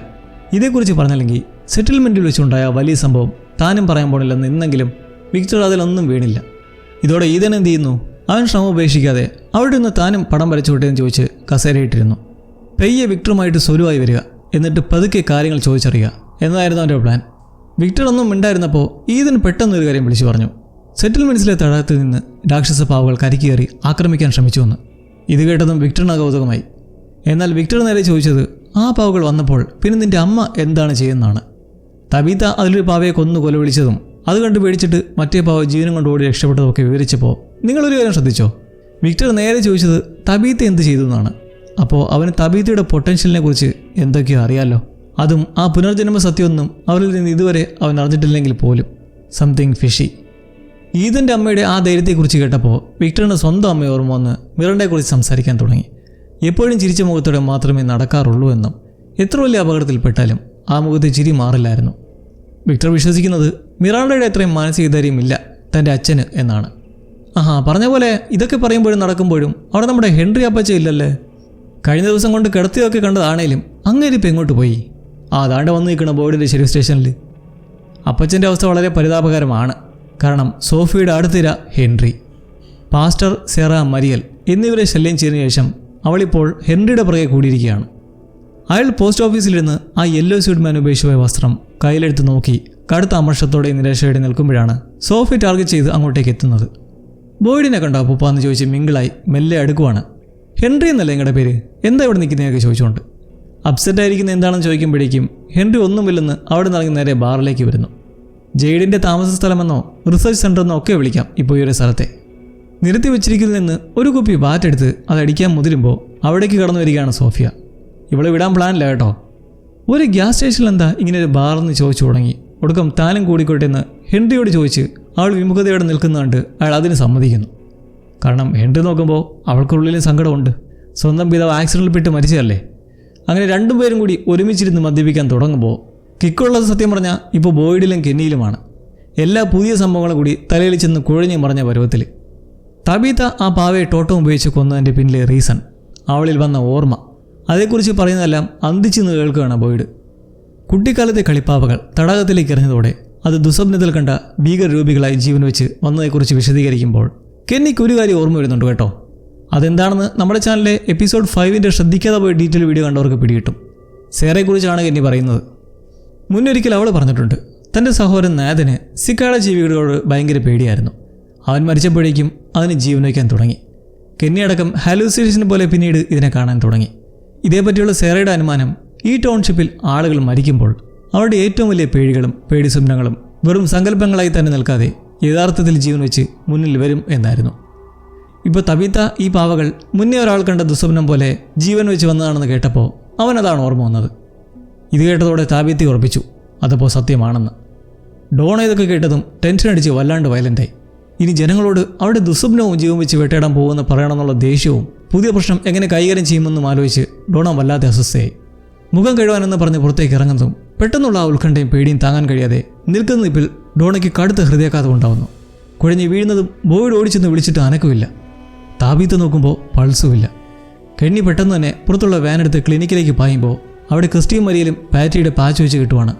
ഇതേക്കുറിച്ച് പറഞ്ഞില്ലെങ്കിൽ സെറ്റിൽമെൻറ്റിൽ വെച്ചുണ്ടായ വലിയ സംഭവം താനും പറയാൻ പോണില്ലെന്ന് ഇന്നെങ്കിലും വിക്ടർ അതിലൊന്നും വീണില്ല. ഇതോടെ ഈതൻ എന്ത് ചെയ്യുന്നു? അവൻ ശ്രമം ഉപേക്ഷിക്കാതെ അവിടെ നിന്ന് താനും പടം വരച്ചു വിട്ടേന്ന് ചോദിച്ച് കസേരയിട്ടിരുന്നു. പെയ്യെ വിക്ടറുമായിട്ട് സ്വരുവായി വരിക, എന്നിട്ട് പതുക്കെ കാര്യങ്ങൾ ചോദിച്ചറിയുക എന്നതായിരുന്നു അവൻ്റെ പ്ലാൻ. വിക്ടർ ഒന്നും മിണ്ടായിരുന്നപ്പോൾ ഈതൻ പെട്ടെന്നൊരു കാര്യം വിളിച്ചു പറഞ്ഞു. സെറ്റിൽമെൻറ്റ്സിലെ തടാകത്തിൽ നിന്ന് രാക്ഷസ പാവകൾ കരിക്ക് കയറി ആക്രമിക്കാൻ ശ്രമിച്ചുവെന്ന്. ഇത് കേട്ടതും വിക്ടറിന് കൗതുകമായി. എന്നാൽ വിക്ടർ നേരെ ചോദിച്ചത്, ആ പാവകൾ വന്നപ്പോൾ പിന്നെ നിൻ്റെ അമ്മ എന്താണ് ചെയ്യുന്നതാണ്. തബീത്ത അതിലൊരു പാവയെ കൊന്നു കൊല വിളിച്ചതും അത് കണ്ട് പേടിച്ചിട്ട് മറ്റേ പാവ ജീവനം കൊണ്ട് ഓടി രക്ഷപ്പെട്ടതൊക്കെ വിവരിച്ചപ്പോൾ നിങ്ങളൊരു കാര്യം ശ്രദ്ധിച്ചോ? വിക്ടർ നേരെ ചോദിച്ചത് തബീത്ത എന്ത് ചെയ്തു എന്നാണ്. അപ്പോൾ അവന് തബീത്തയുടെ പൊട്ടൻഷ്യലിനെ കുറിച്ച് എന്തൊക്കെയോ അറിയാമല്ലോ. അതും ആ പുനർജന്മ സത്യമൊന്നും അവരിൽ നിന്ന് ഇതുവരെ അവൻ അറിഞ്ഞിട്ടില്ലെങ്കിൽ പോലും. Something fishy. ഈതൻ്റെ അമ്മയുടെ ആ ധൈര്യത്തെക്കുറിച്ച് കേട്ടപ്പോൾ വിക്ടറിന് സ്വന്തം അമ്മയെ ഓർമ്മ വന്ന് മിറണ്ടയെക്കുറിച്ച് സംസാരിക്കാൻ തുടങ്ങി. എപ്പോഴും ചിരിച്ച മുഖത്തോടെ മാത്രമേ നടക്കാറുള്ളൂ എന്നും എത്ര വലിയ അപകടത്തിൽപ്പെട്ടാലും ആ മുഖത്തെ ചിരി മാറില്ലായിരുന്നു. വിക്ടർ വിശ്വസിക്കുന്നത് മിറാണ്ടയുടെ അത്രയും മാനസിക ധൈര്യമില്ല തൻ്റെ അച്ഛന് എന്നാണ്. പറഞ്ഞ പോലെ ഇതൊക്കെ പറയുമ്പോഴും നടക്കുമ്പോഴും അവിടെ നമ്മുടെ ഹെൻറി അപ്പച്ച ഇല്ലല്ലേ? കഴിഞ്ഞ ദിവസം കൊണ്ട് കിടത്തിയൊക്കെ കണ്ടതാണേലും അങ്ങേരിപ്പോൾ എങ്ങോട്ട് പോയി? അതാണ്ട് വന്ന് നിൽക്കണം ബോർഡിൻ്റെ ഷെരീഫ് സ്റ്റേഷനിൽ. അപ്പച്ചൻ്റെ അവസ്ഥ വളരെ പരിതാപകരമാണ്. കാരണം സോഫിയുടെ അടുത്തിര ഹെൻറി, പാസ്റ്റർ സെറ മരിയൽ എന്നിവരെ ശല്യം ചെയ്തതിനു ശേഷം അവളിപ്പോൾ ഹെൻറിയുടെ പുറകെ കൂടിയിരിക്കുകയാണ്. അയാൾ പോസ്റ്റ് ഓഫീസിലിരുന്ന് ആ യെല്ലോ സ്യൂട്ട് മാൻ ഉപേക്ഷിച്ച വസ്ത്രം കയ്യിലെടുത്ത് നോക്കി കടുത്ത അമർഷത്തോടെ നിരാശയോടെ നിൽക്കുമ്പോഴാണ് സോഫി ടാർഗറ്റ് ചെയ്ത് അങ്ങോട്ടേക്ക് എത്തുന്നത്. ബോയ്ഡിനെ കണ്ടോ അപ്പൂപ്പാന്ന് ചോദിച്ച് മിങ്കിളായി മെല്ലെ അടുക്കുവാണ്. ഹെൻറി എന്നല്ലേ നിങ്ങളുടെ പേര്, എന്താ ഇവിടെ നിൽക്കുന്നതൊക്കെ ചോദിച്ചുകൊണ്ട്. അപ്സെറ്റായിരിക്കുന്ന എന്താണെന്ന് ചോദിക്കുമ്പോഴേക്കും ഹെൻറി ഒന്നുമില്ലെന്ന് അവിടെ നിന്ന് നേരെ ബാറിലേക്ക് വരുന്നു. ജെയ്ഡിൻ്റെ താമസ സ്ഥലമെന്നോ റിസർച്ച് സെൻ്ററെന്നോ ഒക്കെ വിളിക്കാം ഇപ്പോൾ ഈ ഒരു സ്ഥലത്തെ. നിരത്തി വെച്ചിരിക്കുന്നതിൽ നിന്ന് ഒരു കുപ്പി ബാറ്റെടുത്ത് അതടിക്കാൻ മുതിരുമ്പോൾ അവിടേക്ക് കടന്നു വരികയാണ് സോഫിയ. ഇവളെ വിടാൻ പ്ലാനില്ല കേട്ടോ. ഒരു ഗ്യാസ് സ്റ്റേഷനിൽ എന്താ ഇങ്ങനെ ഒരു ബാറെന്ന് ചോദിച്ചു തുടങ്ങി. ഒടുക്കം താനും കൂടിക്കോട്ടെ എന്ന് ഹെൻറിയോട് ചോദിച്ച് അവൾ വിമുഖതയോടെ നിൽക്കുന്നതുകൊണ്ട് അയാൾ അതിന് സമ്മതിക്കുന്നു. കാരണം ഹെൻറി നോക്കുമ്പോൾ അവൾക്കുള്ളിലും സങ്കടമുണ്ട്. സ്വന്തം പിതാവ് ആക്സിഡൻറ്റിൽപ്പെട്ട് മരിച്ചതല്ലേ. അങ്ങനെ രണ്ടുപേരും കൂടി ഒരുമിച്ചിരുന്ന് മദ്യപിക്കാൻ തുടങ്ങുമ്പോൾ കിക്കുള്ളത് സത്യം പറഞ്ഞാൽ ഇപ്പോൾ ബോയ്ഡിലും കെന്നിയിലുമാണ്. എല്ലാ പുതിയ സംഭവങ്ങളും കൂടി തലയിൽ ചെന്ന് കുഴഞ്ഞു മറിഞ്ഞ പരുവത്തിൽ. തബീത്ത ആ പാവയെ ടോട്ടം ഉപയോഗിച്ച് കൊന്നതിൻ്റെ പിന്നിലെ റീസൺ, അവളിൽ വന്ന ഓർമ്മ, അതേക്കുറിച്ച് പറയുന്നതെല്ലാം അന്തിച്ചെന്ന് കേൾക്കുകയാണ് ബോയ്ഡ്. കുട്ടിക്കാലത്തെ കളിപ്പാവകൾ തടാകത്തിലേക്ക് എറിഞ്ഞതോടെ അത് ദുസ്വപ്നത്തിൽ കണ്ട ഭീകരരൂപികളായി ജീവൻ വെച്ച് വന്നതിനെക്കുറിച്ച് വിശദീകരിക്കുമ്പോൾ കെന്നിക്ക് ഒരു കാര്യം ഓർമ്മ വരുന്നുണ്ട് കേട്ടോ. അതെന്താണെന്ന് നമ്മുടെ ചാനലിലെ എപ്പിസോഡ് 5 ശ്രദ്ധിക്കാതെ പോയ ഡീറ്റെയിൽ വീഡിയോ കണ്ടവർക്ക് പിടികിട്ടും. സേറയെക്കുറിച്ചാണ് കെന്നി പറയുന്നത്. മുന്നൊരിക്കൽ അവൾ പറഞ്ഞിട്ടുണ്ട്, തൻ്റെ സഹോദരൻ നാഥന് സിക്കാള ജീവികളോട് ഭയങ്കര പേടിയായിരുന്നു. അവൻ മരിച്ചപ്പോഴേക്കും അതിന് ജീവൻ വയ്ക്കാൻ തുടങ്ങി. കെന്നി അടക്കം ഹാലൂസിനേഷൻ പോലെ പിന്നീട് ഇതിനെ കാണാൻ തുടങ്ങി. ഇതേപറ്റിയുള്ള സേറയുടെ അനുമാനം, ഈ ടൗൺഷിപ്പിൽ ആളുകൾ മരിക്കുമ്പോൾ അവരുടെ ഏറ്റവും വലിയ പേടികളും പേടി സ്വപ്നങ്ങളും വെറും സങ്കല്പങ്ങളായി തന്നെ നിൽക്കാതെ യഥാർത്ഥത്തിൽ ജീവൻ വെച്ച് മുന്നിൽ വരും എന്നായിരുന്നു. ഇപ്പോൾ തബീത്ത ഈ പാവകൾ മുന്നേ ഒരാൾ കണ്ട ദുസ്വപ്നം പോലെ ജീവൻ വെച്ച് വന്നതാണെന്ന് കേട്ടപ്പോൾ അവനതാണ് ഓർമ്മ വന്നത്. ഇത് കേട്ടതോടെ താബീത്തി ഉറപ്പിച്ചു അതപ്പോൾ സത്യമാണെന്ന്. ഡോണ ഇതൊക്കെ കേട്ടതും ടെൻഷൻ അടിച്ച് വല്ലാണ്ട് വയലൻ്റായി. ഇനി ജനങ്ങളോട് അവരുടെ ദുസ്വപ്നവും ജീവൻ വെച്ച് വേട്ടയിടാൻ പോകുമെന്ന് പറയണമെന്നുള്ള ദേഷ്യവും പുതിയ പ്രശ്നം എങ്ങനെ കൈകാര്യം ചെയ്യുമെന്നും ആലോചിച്ച് ഡോണ വല്ലാതെ അസ്വസ്ഥയായി. മുഖം കഴുകാനെന്ന് പറഞ്ഞ് പുറത്തേക്ക് ഇറങ്ങുന്നതും പെട്ടെന്നുള്ള ആ ഉത്കണ്ഠയും പേടിയും താങ്ങാൻ കഴിയാതെ നിൽക്കുന്ന നിപ്പിൽ ഡോണയ്ക്ക് കടുത്ത ഹൃദയാഘാതം ഉണ്ടാവുന്നു. കുഴഞ്ഞ് വീഴുന്നതും ബോയ്ഡ് ഓടിച്ചെന്ന് വിളിച്ചിട്ട് അനക്കുമില്ല. താബീത്ത് നോക്കുമ്പോൾ പൾസുമില്ല. കെന്നി പെട്ടെന്ന് തന്നെ പുറത്തുള്ള വാനെടുത്ത് ക്ലിനിക്കിലേക്ക് പായുമ്പോൾ അവിടെ ക്രിസ്റ്റിയും മരിയലും പാറ്റിയുടെ പാച്ച് വെച്ച് കിട്ടുവാണ്.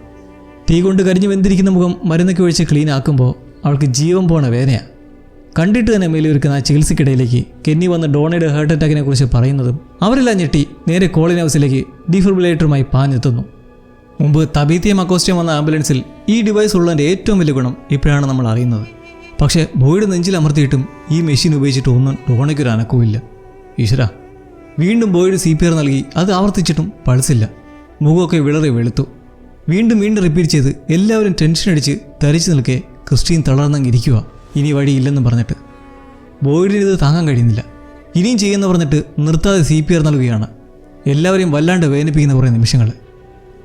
തീ കൊണ്ട് കരിഞ്ഞു വെന്തിരിക്കുന്ന മുഖം മരുന്നൊക്കെ ഒഴിച്ച് ക്ലീൻ ആക്കുമ്പോൾ അവൾക്ക് ജീവൻ പോണ വേദനയാണ്. കണ്ടിട്ട് തന്നെ മേലിയൊരുക്കുന്ന ആ ചികിത്സയ്ക്കിടയിലേക്ക് കെന്നി വന്ന് ഡോണയുടെ ഹാർട്ട് അറ്റാക്കിനെ കുറിച്ച് പറയുന്നതും അവരെല്ലാം ഞെട്ടി നേരെ കോളിൻ ഹൗസിലേക്ക് ഡീഫിബ്രിലേറ്ററുമായി പാഞ്ഞെത്തുന്നു. മുമ്പ് തബീത്തിയും അക്കോസ്റ്റയും വന്ന ആംബുലൻസിൽ ഈ ഡിവൈസ് ഉള്ളതിൻ്റെ ഏറ്റവും വലിയ ഗുണം ഇപ്പോഴാണ് നമ്മൾ അറിയുന്നത്. പക്ഷേ ബോയ്ഡ് നെഞ്ചിൽ അമർത്തിയിട്ടും ഈ മെഷീൻ ഉപയോഗിച്ചിട്ട് ഒന്നും ഡോണയ്ക്കൊരു അനക്കവുമില്ല. ഈശ്വര, വീണ്ടും ബോയ്ഡ് CPR നൽകി. അത് ആവർത്തിച്ചിട്ടും പൾസില്ല. മുഖമൊക്കെ വിളറി വെളുത്തു. വീണ്ടും റിപ്പീറ്റ് ചെയ്ത് എല്ലാവരും ടെൻഷൻ അടിച്ച് തരിച്ചു നിൽക്കെ ക്രിസ്റ്റീൻ തളർന്നങ്ങിരിക്കുക. ഇനി വഴിയില്ലെന്ന് പറഞ്ഞിട്ട് ബോയ്ഡിന് ഇത് താങ്ങാൻ കഴിയുന്നില്ല. ഇനിയും ചെയ്യുന്ന പറഞ്ഞിട്ട് നിർത്താതെ CPR നൽകുകയാണ്. എല്ലാവരെയും വല്ലാണ്ട് വേദനിപ്പിക്കുന്ന കുറേ നിമിഷങ്ങൾ.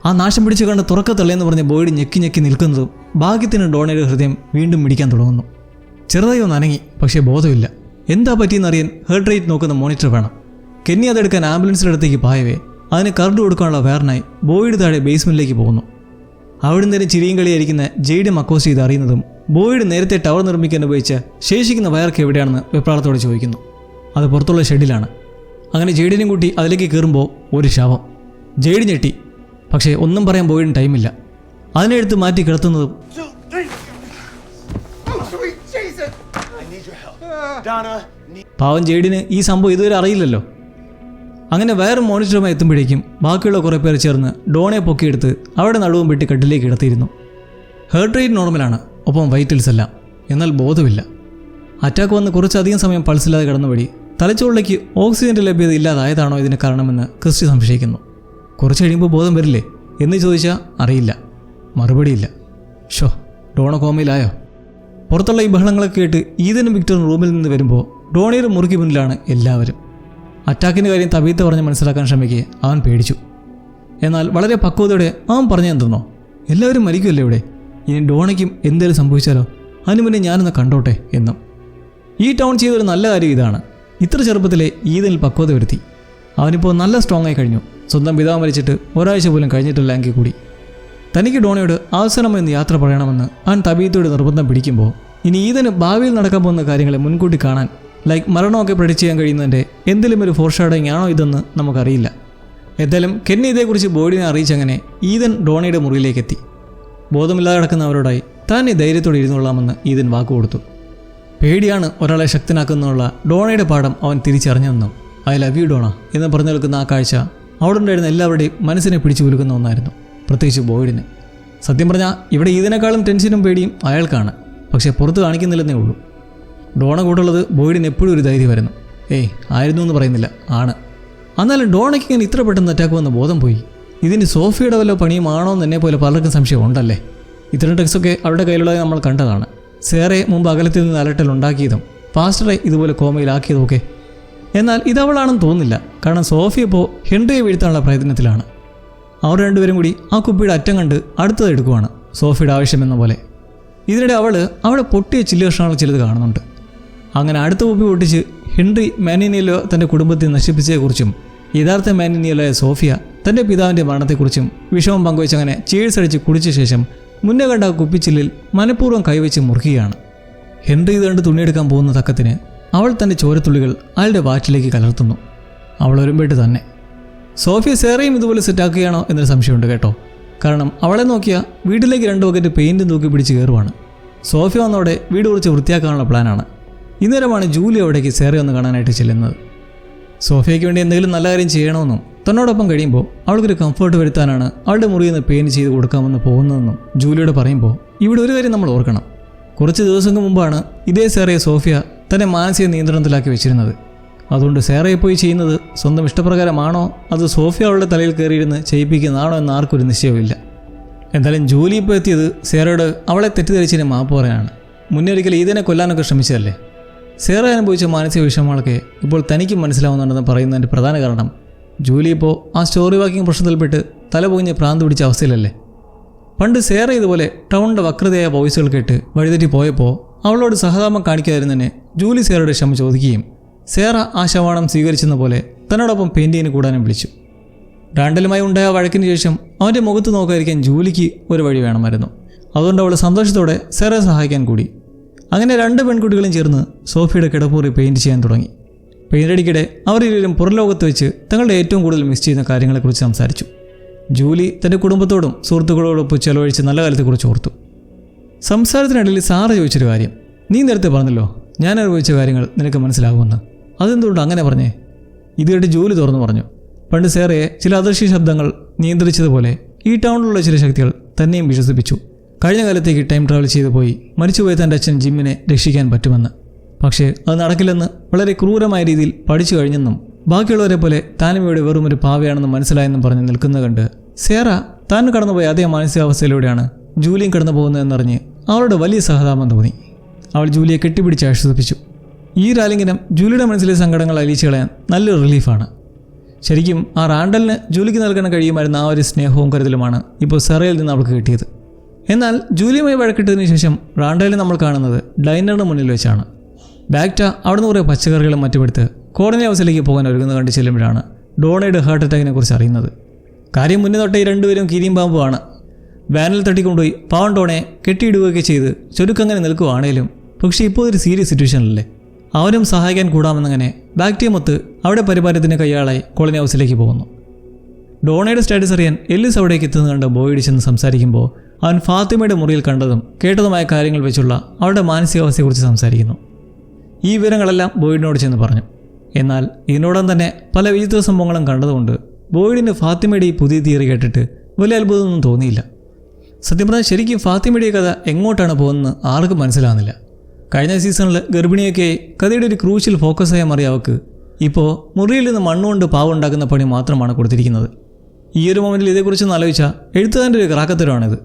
ആ നാശം പിടിച്ച് കണ്ട് തുറക്കത്തള്ളയെന്ന് പറഞ്ഞ് ബോയ്ഡ് ഞെക്കി ഞെക്കി നിൽക്കുന്നതും ഭാഗ്യത്തിന് ഡോണയുടെ ഹൃദയം വീണ്ടും മിടിക്കാൻ തുടങ്ങുന്നു. ചെറുതായി ഒന്ന് അനങ്ങി, പക്ഷേ ബോധമില്ല. എന്താ പറ്റിയെന്നറിയാൻ ഹേർട്ട് റേറ്റ് നോക്കുന്ന മോണിറ്റർ വേണം. കെന്നി അതെടുക്കാൻ ആംബുലൻസിനടുത്തേക്ക് പായവേ അതിന് കറണ്ട് കൊടുക്കാനുള്ള വേറിനായി ബോയ്ഡ് താഴെ ബേസ്മെൻറ്റിലേക്ക് പോകുന്നു. അവിടെ നേരം ചിരിയും കളിയായിരിക്കുന്ന ജെയ്ഡ് മക്കോസ്റ്റ് ഇത് അറിയുന്നതും ബോയ്ഡ് നേരത്തെ ടവർ നിർമ്മിക്കാൻ ഉപയോഗിച്ച ശേഷിക്കുന്ന വയർക്ക് എവിടെയാണെന്ന് വെപ്രാളത്തോടെ ചോദിക്കുന്നു. അത് പുറത്തുള്ള ഷെഡിലാണ്. അങ്ങനെ ജെയ്ഡിനെയും കൂട്ടി അതിലേക്ക് കയറുമ്പോൾ ഒരു ശവം. ജെയ്ഡ് ഞെട്ടി. പക്ഷേ ഒന്നും പറയാൻ ബോയ്ഡിന് ടൈമില്ല. അതിനെ എടുത്ത് മാറ്റി കിടത്തുന്നതും പാവം ജെയ്ഡിന് ഈ സംഭവം ഇതുവരെ അറിയില്ലല്ലോ. അങ്ങനെ വേറെ മോണിറ്ററുമായി എത്തുമ്പോഴേക്കും ബാക്കിയുള്ള കുറേ പേർ ചേർന്ന് ഡോണയെ പൊക്കിയെടുത്ത് അവിടെ നടുവും വെട്ടി കട്ടിലേക്ക് കിടത്തിയിരുന്നു. ഹേർട്ട് റേറ്റ് നോർമലാണ്, ഒപ്പം വൈറ്റൽസ് എല്ലാം. എന്നാൽ ബോധമില്ല. അറ്റാക്ക് വന്ന് കുറച്ചധികം സമയം പൾസില്ലാതെ കിടന്ന വഴി തലച്ചോറിലേക്ക് ഓക്സിജൻ്റെ ലഭ്യത ഇല്ലാതായതാണോ ഇതിന് കാരണമെന്ന് ക്രിസ്റ്റി സംശയിക്കുന്നു. കുറച്ച് കഴിയുമ്പോൾ ബോധം വരില്ലേ എന്ന് ചോദിച്ചാൽ അറിയില്ല. മറുപടിയില്ല. ഷോ, ഡോണ കോമയിലായോ? പുറത്തുള്ള ഈ ബഹളങ്ങളൊക്കെ കേട്ട് ഈതനും വിക്ടറും റൂമിൽ നിന്ന് വരുമ്പോൾ ഡോണയുടെ മുറിക്ക് മുന്നിലാണ് എല്ലാവരും. അറ്റാക്കിൻ്റെ കാര്യം തബീത്ത പറഞ്ഞ് മനസ്സിലാക്കാൻ ശ്രമിക്കുക അവൻ പേടിച്ചു. എന്നാൽ വളരെ പക്വതയോടെ അവൻ പറഞ്ഞെന്തെന്നോ, എല്ലാവരും മരിക്കുമല്ലേ ഇവിടെ, ഇനി ഡോണയ്ക്കും എന്തെങ്കിലും സംഭവിച്ചാലോ, അതിനു മുന്നേ ഞാനൊന്ന് കണ്ടോട്ടെ എന്നും. ഈ ടൗൺ ചെയ്തൊരു നല്ല കാര്യം ഇതാണ്. ഇത്ര ചെറുപ്പത്തിലെ ഈതനിൽ പക്വത വരുത്തി. അവനിപ്പോൾ നല്ല സ്ട്രോങ് ആയി കഴിഞ്ഞു. സ്വന്തം പിതാവ് മരിച്ചിട്ട് ഒരാഴ്ച പോലും കഴിഞ്ഞിട്ടില്ല എങ്കിൽ കൂടി. തനിക്ക് ഡോണയോട് അവസരമെന്ന് യാത്ര പറയണമെന്ന് അവൻ തബീത്തയോട് നിർബന്ധം പിടിക്കുമ്പോൾ ഇനി ഈതന് ഭാവിയിൽ നടക്കാൻ പോകുന്ന കാര്യങ്ങളെ മുൻകൂട്ടി കാണാൻ, ലൈക്ക് മരണമൊക്കെ പ്രെഡിക്റ്റ് ചെയ്യാൻ കഴിയുന്നതിൻ്റെ എന്തെങ്കിലും ഒരു ഫോർഷാഡോയിങ് ആണോ ഇതെന്ന് നമുക്കറിയില്ല. എന്തായാലും കെന്നി ഇതേക്കുറിച്ച് ബോയ്ഡിനെ അറിയിച്ചങ്ങനെ ഈതൻ ഡോണയുടെ മുറിയിലേക്ക് എത്തി. ബോധമില്ലാതെ കിടക്കുന്നവരോടായി താൻ ഈ ധൈര്യത്തോടെ ഇരുന്നോളാമെന്ന് ഈതൻ വാക്കുകൊടുത്തു. പേടിയാണ് ഒരാളെ ശക്തനാക്കുന്നതിനുള്ള ഡോണയുടെ പാഠം അവൻ തിരിച്ചറിഞ്ഞെന്നും ഐ ലവ് യു ഡോണ എന്ന് പറഞ്ഞു നിൽക്കുന്ന ആ കാഴ്ച അവിടെ ഉണ്ടായിരുന്ന എല്ലാവരുടെയും മനസ്സിനെ പിടിച്ചു കുലുക്കുന്ന ഒന്നായിരുന്നു, പ്രത്യേകിച്ച് ബോയ്ഡിന്. സത്യം പറഞ്ഞാൽ ഇവിടെ ഇതിനേക്കാളും ടെൻഷനും പേടിയും അയാൾക്കാണ്. പക്ഷേ പുറത്ത് കാണിക്കുന്നില്ലെന്നേ ഉള്ളൂ. ഡോണ കൂടുള്ളത് ബോയ്ഡിന് എപ്പോഴും ഒരു ധൈര്യമായിരുന്നു. ആയിരുന്നു എന്ന് പറയുന്നില്ല, ആണ്. എന്നാലും ഡോണയ്ക്ക് ഇങ്ങനെ ഇത്ര പെട്ടെന്ന് അറ്റാക്ക് വന്ന ബോധം പോയി. ഇതിന് സോഫിയുടെ വല്ല പണിയുമാണോ എന്ന് എന്നെ പോലെ പലർക്കും സംശയം ഉണ്ടല്ലേ. ഇത്തരം ടെക്സ്റ്റൊക്കെ അവരുടെ കയ്യിലുള്ളത് നമ്മൾ കണ്ടതാണ്. സേറെ മുമ്പ് അകലത്തിൽ നിന്ന് അലട്ടൽ ഉണ്ടാക്കിയതും പാസ്റ്ററെ ഇതുപോലെ കോമയിലാക്കിയതൊക്കെ. എന്നാൽ ഇതവളാണെന്ന് തോന്നുന്നില്ല. കാരണം സോഫി ഇപ്പോൾ ഹെൻറിയെ വീഴ്ത്താനുള്ള പ്രയത്നത്തിലാണ്. അവർ രണ്ടുപേരും കൂടി ആ കുപ്പിയുടെ അറ്റം കണ്ട് അടുത്തത് എടുക്കുവാണ്, സോഫിയുടെ ആവശ്യമെന്ന പോലെ. ഇതിനിടെ അവൾ അവിടെ പൊട്ടിയ ചില്ല് കഷ്ണങ്ങൾ ചിലത് കാണുന്നുണ്ട്. അങ്ങനെ അടുത്ത കുപ്പി പൊട്ടിച്ച് ഹെൻറി മാനിനിയല്ലോ തൻ്റെ കുടുംബത്തെ നശിപ്പിച്ചതിനെക്കുറിച്ചും യഥാർത്ഥ മാനിനിയലോയ സോഫിയ തൻ്റെ പിതാവിൻ്റെ മരണത്തെക്കുറിച്ചും വിഷമം പങ്കുവെച്ചങ്ങനെ ചേഴ്സ് അടിച്ച് കുടിച്ച ശേഷം മുന്നേ കണ്ട കുപ്പിച്ചില്ലിൽ മനഃപൂർവ്വം കൈവച്ച് മുറുക്കുകയാണ്. ഹെൻറി ഇത് കണ്ട് തുണിയെടുക്കാൻ പോകുന്ന തക്കത്തിന് അവൾ തൻ്റെ ചോരത്തുള്ളികൾ അയാളുടെ വാറ്റിലേക്ക് കലർത്തുന്നു. അവൾ ഒരുമ്പേട്ട് തന്നെ. സോഫിയ സേറയും ഇതുപോലെ സെറ്റാക്കുകയാണോ എന്നൊരു സംശയമുണ്ട് കേട്ടോ. കാരണം അവളെ നോക്കിയാൽ വീട്ടിലേക്ക് 2 ബക്കറ്റ് പെയിൻറ്റും തൂക്കി പിടിച്ച് കയറുവാണ്. സോഫിയ വന്നവിടെ വീട് കുറിച്ച് വൃത്തിയാക്കാനുള്ള പ്ലാനാണ്. ഇന്നേരമാണ് ജൂലി അവിടേക്ക് സേറയെ ഒന്ന് കാണാനായിട്ട് ചെല്ലുന്നത്. സോഫിയയ്ക്ക് വേണ്ടി എന്തെങ്കിലും നല്ല കാര്യം ചെയ്യണമെന്നും തന്നോടൊപ്പം കഴിയുമ്പോൾ അവൾക്കൊരു കംഫർട്ട് വരുത്താനാണ് അവളുടെ മുറിയിൽ നിന്ന് പെയിൻറ്റ് ചെയ്ത് കൊടുക്കാമെന്ന് പോകുന്നതെന്നും ജൂലിയോട് പറയുമ്പോൾ ഇവിടെ ഒരു കാര്യം നമ്മൾ ഓർക്കണം. കുറച്ച് ദിവസങ്ങൾക്ക് മുമ്പാണ് ഇതേ സേറയെ സോഫിയ തന്നെ മാനസിക നിയന്ത്രണത്തിലാക്കി വെച്ചിരുന്നത്. അതുകൊണ്ട് സേറയെ പോയി ചെയ്യുന്നത് സ്വന്തം ഇഷ്ടപ്രകാരമാണോ അത് സോഫിയ അവളുടെ തലയിൽ കയറിയിരുന്ന് ചെയ്യിപ്പിക്കുന്നതാണോ എന്ന് ആർക്കൊരു നിശ്ചയമില്ല. എന്തായാലും ജൂലി ഇപ്പോൾ എത്തിയത് സേറയോട് അവളെ തെറ്റിദ്ധരിച്ചതിന് മാപ്പ് പറയാനാണ്. മുന്നേ ഒരിക്കൽ ഈതനെ കൊല്ലാനൊക്കെ ശ്രമിച്ചതല്ലേ. സേറ അനുഭവിച്ച മാനസിക വിഷമങ്ങളൊക്കെ ഇപ്പോൾ തനിക്കും മനസ്സിലാവുന്നുണ്ടെന്ന് പറയുന്നതിൻ്റെ പ്രധാന കാരണം ജൂലി ഇപ്പോൾ ആ സ്റ്റോറി വാക്കിംഗ് പ്രശ്നത്തിൽപ്പെട്ട് തല പൊങ്ങിഞ്ഞ് ഭ്രാന്ത് പിടിച്ച അവസ്ഥയിലല്ലേ. പണ്ട് സേറ ഇതുപോലെ ടൗണിൻ്റെ വക്രതയായ വോയിസുകൾ കേട്ട് വഴിതെറ്റി പോയപ്പോൾ അവളോട് സഹതാപം കാണിക്കാതിരുന്നതിന് ജൂലി സേറയുടെ ക്ഷമ ചോദിക്കുകയും സേറ ആ ശവാണം സ്വീകരിച്ചെന്ന പോലെ തന്നോടൊപ്പം പെയിൻറ്റിങ്ങിന് കൂടാനും വിളിച്ചു. റാൻഡലുമായി ഉണ്ടായ വഴക്കിന് ശേഷം അവൻ്റെ മുഖത്ത് നോക്കാതിരിക്കാൻ ജൂലിക്ക് ഒരു വഴി വേണമായിരുന്നു. അതുകൊണ്ട് അവൾ സന്തോഷത്തോടെ സേറയെ സഹായിക്കാൻ കൂടി. അങ്ങനെ 2 പെൺകുട്ടികളും ചേർന്ന് സോഫിയുടെ കിടപ്പൂറി പെയിൻറ്റ് ചെയ്യാൻ തുടങ്ങി. പെയിൻ്റടിക്കിടെ അവർ ഇരുവരും പുറംലോകത്ത് വെച്ച് തങ്ങളുടെ ഏറ്റവും കൂടുതൽ മിസ് ചെയ്യുന്ന കാര്യങ്ങളെക്കുറിച്ച് സംസാരിച്ചു. ജൂലി തൻ്റെ കുടുംബത്തോടും സുഹൃത്തുക്കളോടൊപ്പം ചെലവഴിച്ച നല്ല കാലത്തെക്കുറിച്ച് ഓർത്തു. സംസാരത്തിനിടയിൽ സാറ ചോദിച്ചൊരു കാര്യം, നീ നേരത്തെ പറഞ്ഞല്ലോ ഞാൻ അനുഭവിച്ച കാര്യങ്ങൾ നിനക്ക് മനസ്സിലാകുമെന്ന്. അതെന്തുകൊണ്ട് അങ്ങനെ പറഞ്ഞേ? ഇത് കേട്ട് ജൂലി തുറന്നു പറഞ്ഞു, പണ്ട് സേറയെ ചില അദൃശ്യ ശബ്ദങ്ങൾ നിയന്ത്രിച്ചതുപോലെ ഈ ടൗണിലുള്ള ചില ശക്തികൾ തന്നെയും വിശ്വസിപ്പിച്ചു. കഴിഞ്ഞ കാലത്തേക്ക് ടൈം ട്രാവൽ ചെയ്തു പോയി മരിച്ചുപോയ തൻ്റെ അച്ഛൻ ജിമ്മിനെ രക്ഷിക്കാൻ പറ്റുമെന്ന്. പക്ഷേ അത് നടക്കില്ലെന്ന് വളരെ ക്രൂരമായ രീതിയിൽ പഠിച്ചു കഴിഞ്ഞെന്നും ബാക്കിയുള്ളവരെ പോലെ താനും ഇവിടെ വെറും ഒരു പാവയാണെന്ന് മനസ്സിലായെന്നും പറഞ്ഞ് നിൽക്കുന്നത് കണ്ട് സേറ താൻ കടന്നുപോയ അതേ മാനസികാവസ്ഥയിലൂടെയാണ് ജൂലിയും കടന്നു പോകുന്നതെന്നറിഞ്ഞ് അവളുടെ വലിയ സഹതാപം തോന്നി. അവൾ ജൂലിയെ കെട്ടിപ്പിടിച്ച് ആശ്വസിപ്പിച്ചു. ഈ രാലിംഗനം ജൂലിയുടെ മനസ്സിലെ സങ്കടങ്ങൾ അലിയിച്ചു കളയാൻ നല്ലൊരു റിലീഫാണ്. ശരിക്കും ആ റാൻഡലിന് ജൂലിക്ക് നൽകാൻ കഴിയുമായിരുന്ന ആ ഒരു സ്നേഹവും കരുതലുമാണ് ഇപ്പോൾ സെറയിൽ നിന്ന് അവൾക്ക് കിട്ടിയത്. എന്നാൽ ജൂലിയുമായി വഴക്കിട്ടതിന് ശേഷം റാൻഡലിനെ നമ്മൾ കാണുന്നത് ഡൈനറിന് മുന്നിൽ വെച്ചാണ്. ബാക്റ്റ അവിടുന്ന് കുറേ പച്ചക്കറികളും മറ്റുമെടുത്ത് കോളനി ഹൗസിലേക്ക് പോകാൻ ഒരുങ്ങുന്നത് കണ്ട് ചെല്ലുമ്പോഴാണ് ഡോണയുടെ ഹാർട്ട് അറ്റാക്കിനെ കുറിച്ച് അറിയുന്നത്. കാര്യം മുന്നേ തൊട്ടേ 2 പേരും കീരിയും പാമ്പുമാണ്. വാനിൽ തട്ടിക്കൊണ്ടുപോയി പാവം ഡോണയെ കെട്ടിയിടുകയൊക്കെ ചെയ്ത് ചുരുക്കങ്ങനെ നിൽക്കുകയാണേലും പക്ഷേ ഇപ്പോൾ ഒരു സീരിയസ് സിറ്റുവേഷനല്ലേ. അവനും സഹായിക്കാൻ കൂടാമെന്നങ്ങനെ ബാക്റ്റിയമൊത്ത് അവിടെ പരിപാലനത്തിന് കയ്യാളായി കോളനി ഹൗസിലേക്ക് പോകുന്നു. ഡോണയുടെ സ്റ്റാറ്റസ് അറിയാൻ എല്ലിസ് അവിടേക്ക് എത്തുന്നത് കണ്ട് ബോയിഡ് ചെന്ന് സംസാരിക്കുമ്പോൾ അവൻ ഫാത്തിമയുടെ മുറിയിൽ കണ്ടതും കേട്ടതുമായ കാര്യങ്ങൾ വെച്ചുള്ള അവളുടെ മാനസികാവസ്ഥയെക്കുറിച്ച് സംസാരിക്കുന്നു. ഈ വിവരങ്ങളെല്ലാം ബോയിഡിനോട് ചെന്ന് പറഞ്ഞു. എന്നാൽ ഇതിനോടൊപ്പം തന്നെ പല വിചിത്ര സംഭവങ്ങളും കണ്ടതുകൊണ്ട് ബോയിഡിന് ഫാത്തിമയുടെ ഈ പുതിയ തിയറി കേട്ടിട്ട് വലിയ അത്ഭുതമൊന്നും തോന്നിയില്ല. സത്യം പറഞ്ഞാൽ ശരിക്കും ഫാത്തിമയുടെ കഥ എങ്ങോട്ടാണ് പോകുന്നത് ആർക്കും മനസ്സിലാകുന്നില്ല. കഴിഞ്ഞ സീസണിൽ ഗർഭിണിയൊക്കെ കഥയുടെ ഒരു ക്രൂഷ്യൽ ഫോക്കസായ മാറിയ അവൾക്ക് ഇപ്പോൾ മുറിയിൽ നിന്ന് മണ്ണുകൊണ്ട് പാവുണ്ടാക്കുന്ന പണി മാത്രമാണ് കൊടുത്തിരിക്കുന്നത്. ഈ ഒരു മൊമെൻറ്റിൽ ഇതേക്കുറിച്ചൊന്ന് ആലോചിച്ചാൽ എഴുത്തുകാരൻ്റെ ഒരു ക്രാക്കത്തരമാണിത്.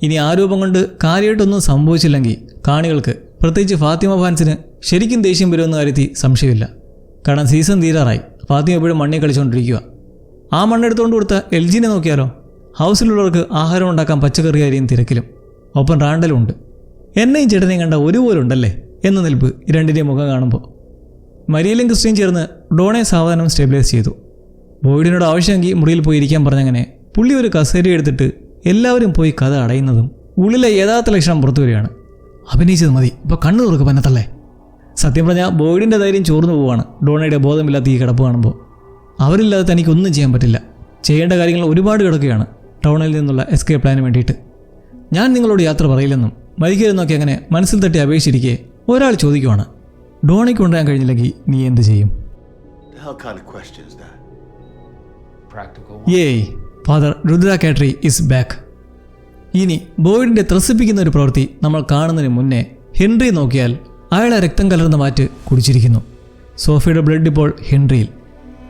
ഇനി ആ രൂപം കൊണ്ട് കാര്യമായിട്ടൊന്നും സംഭവിച്ചില്ലെങ്കിൽ കാണികൾക്ക്, പ്രത്യേകിച്ച് ഫാത്തിമ ഫാൻസിന് ശരിക്കും ദേഷ്യം വരുമെന്ന കാര്യത്തിൽ സംശയമില്ല. കാരണം സീസൺ തീരാറായി. ഫാത്തിമ എപ്പോഴും മണ്ണി കളിച്ചുകൊണ്ടിരിക്കുക. ആ മണ്ണെടുത്തുകൊണ്ട് കൊടുത്ത എൽജിനെ നോക്കിയാലോ, ഹൗസിലുള്ളവർക്ക് ആഹാരം ഉണ്ടാക്കാൻ പച്ചക്കറി അരിയും തിരക്കിലും. ഒപ്പം റാൻഡലും ഉണ്ട്. എന്നെയും ചേട്ടനെയും കണ്ട ഒരുപോലെ ഉണ്ടല്ലേ എന്ന നിൽപ്പ് രണ്ടിൻ്റെയും മുഖം കാണുമ്പോൾ. മരിയലും ക്രിസ്ത്യൻ ചേർന്ന് ഡോണയെ സാവധാനം സ്റ്റെബിലൈസ് ചെയ്തു. ബോയിഡിനോട് ആവശ്യമെങ്കിൽ മുറിയിൽ പോയി ഇരിക്കാൻ പറഞ്ഞങ്ങനെ പുള്ളി ഒരു കസേര എടുത്തിട്ട് എല്ലാവരും പോയി കഥ അടയുന്നതും ഉള്ളിലെ യഥാർത്ഥ ലക്ഷണം പുറത്തു വരികയാണ്. അഭിനയിച്ചത് മതി, ഇപ്പോൾ കണ്ണു തുറക്ക് പന്നത്തല്ലേ. സത്യം പറഞ്ഞാൽ ബോയിഡിൻ്റെ ധൈര്യം ചോർന്നു പോവുകയാണ് ഡോണയുടെ ബോധമില്ലാത്ത ഈ കിടപ്പ് കാണുമ്പോൾ. അവരില്ലാതെ തനിക്കൊന്നും ചെയ്യാൻ പറ്റില്ല. ചെയ്യേണ്ട കാര്യങ്ങൾ ഒരുപാട് കിടക്കുകയാണ് ടൗണിൽ നിന്നുള്ള എസ്കേപ്പ് പ്ലാന് വേണ്ടിയിട്ട്. ഞാൻ നിങ്ങളോട് യാത്ര പറയില്ലെന്നും മരിക്കരുതെന്നൊക്കെ അങ്ങനെ മനസ്സിൽ തട്ടി അപേക്ഷിച്ചിരിക്കെ ഒരാൾ ചോദിക്കുവാണ്, ഡോണയ്ക്ക് കൊണ്ടുവരാൻ കഴിഞ്ഞില്ലെങ്കിൽ നീ എന്ത് ചെയ്യും? ഏയ്, ഫാദർ രുദ്ര കാട്രി ഇസ് ബാക്ക്. ഇനി ബോയിഡിൻ്റെ ത്രസിപ്പിക്കുന്ന ഒരു പ്രവൃത്തി നമ്മൾ കാണുന്നതിന് മുന്നേ ഹെൻറി നോക്കിയാൽ അയാളെ രക്തം കലർന്ന മാറ്റ് കുടിച്ചിരിക്കുന്നു. സോഫിയുടെ ബ്ലഡ് ഇപ്പോൾ ഹെൻറിയിൽ.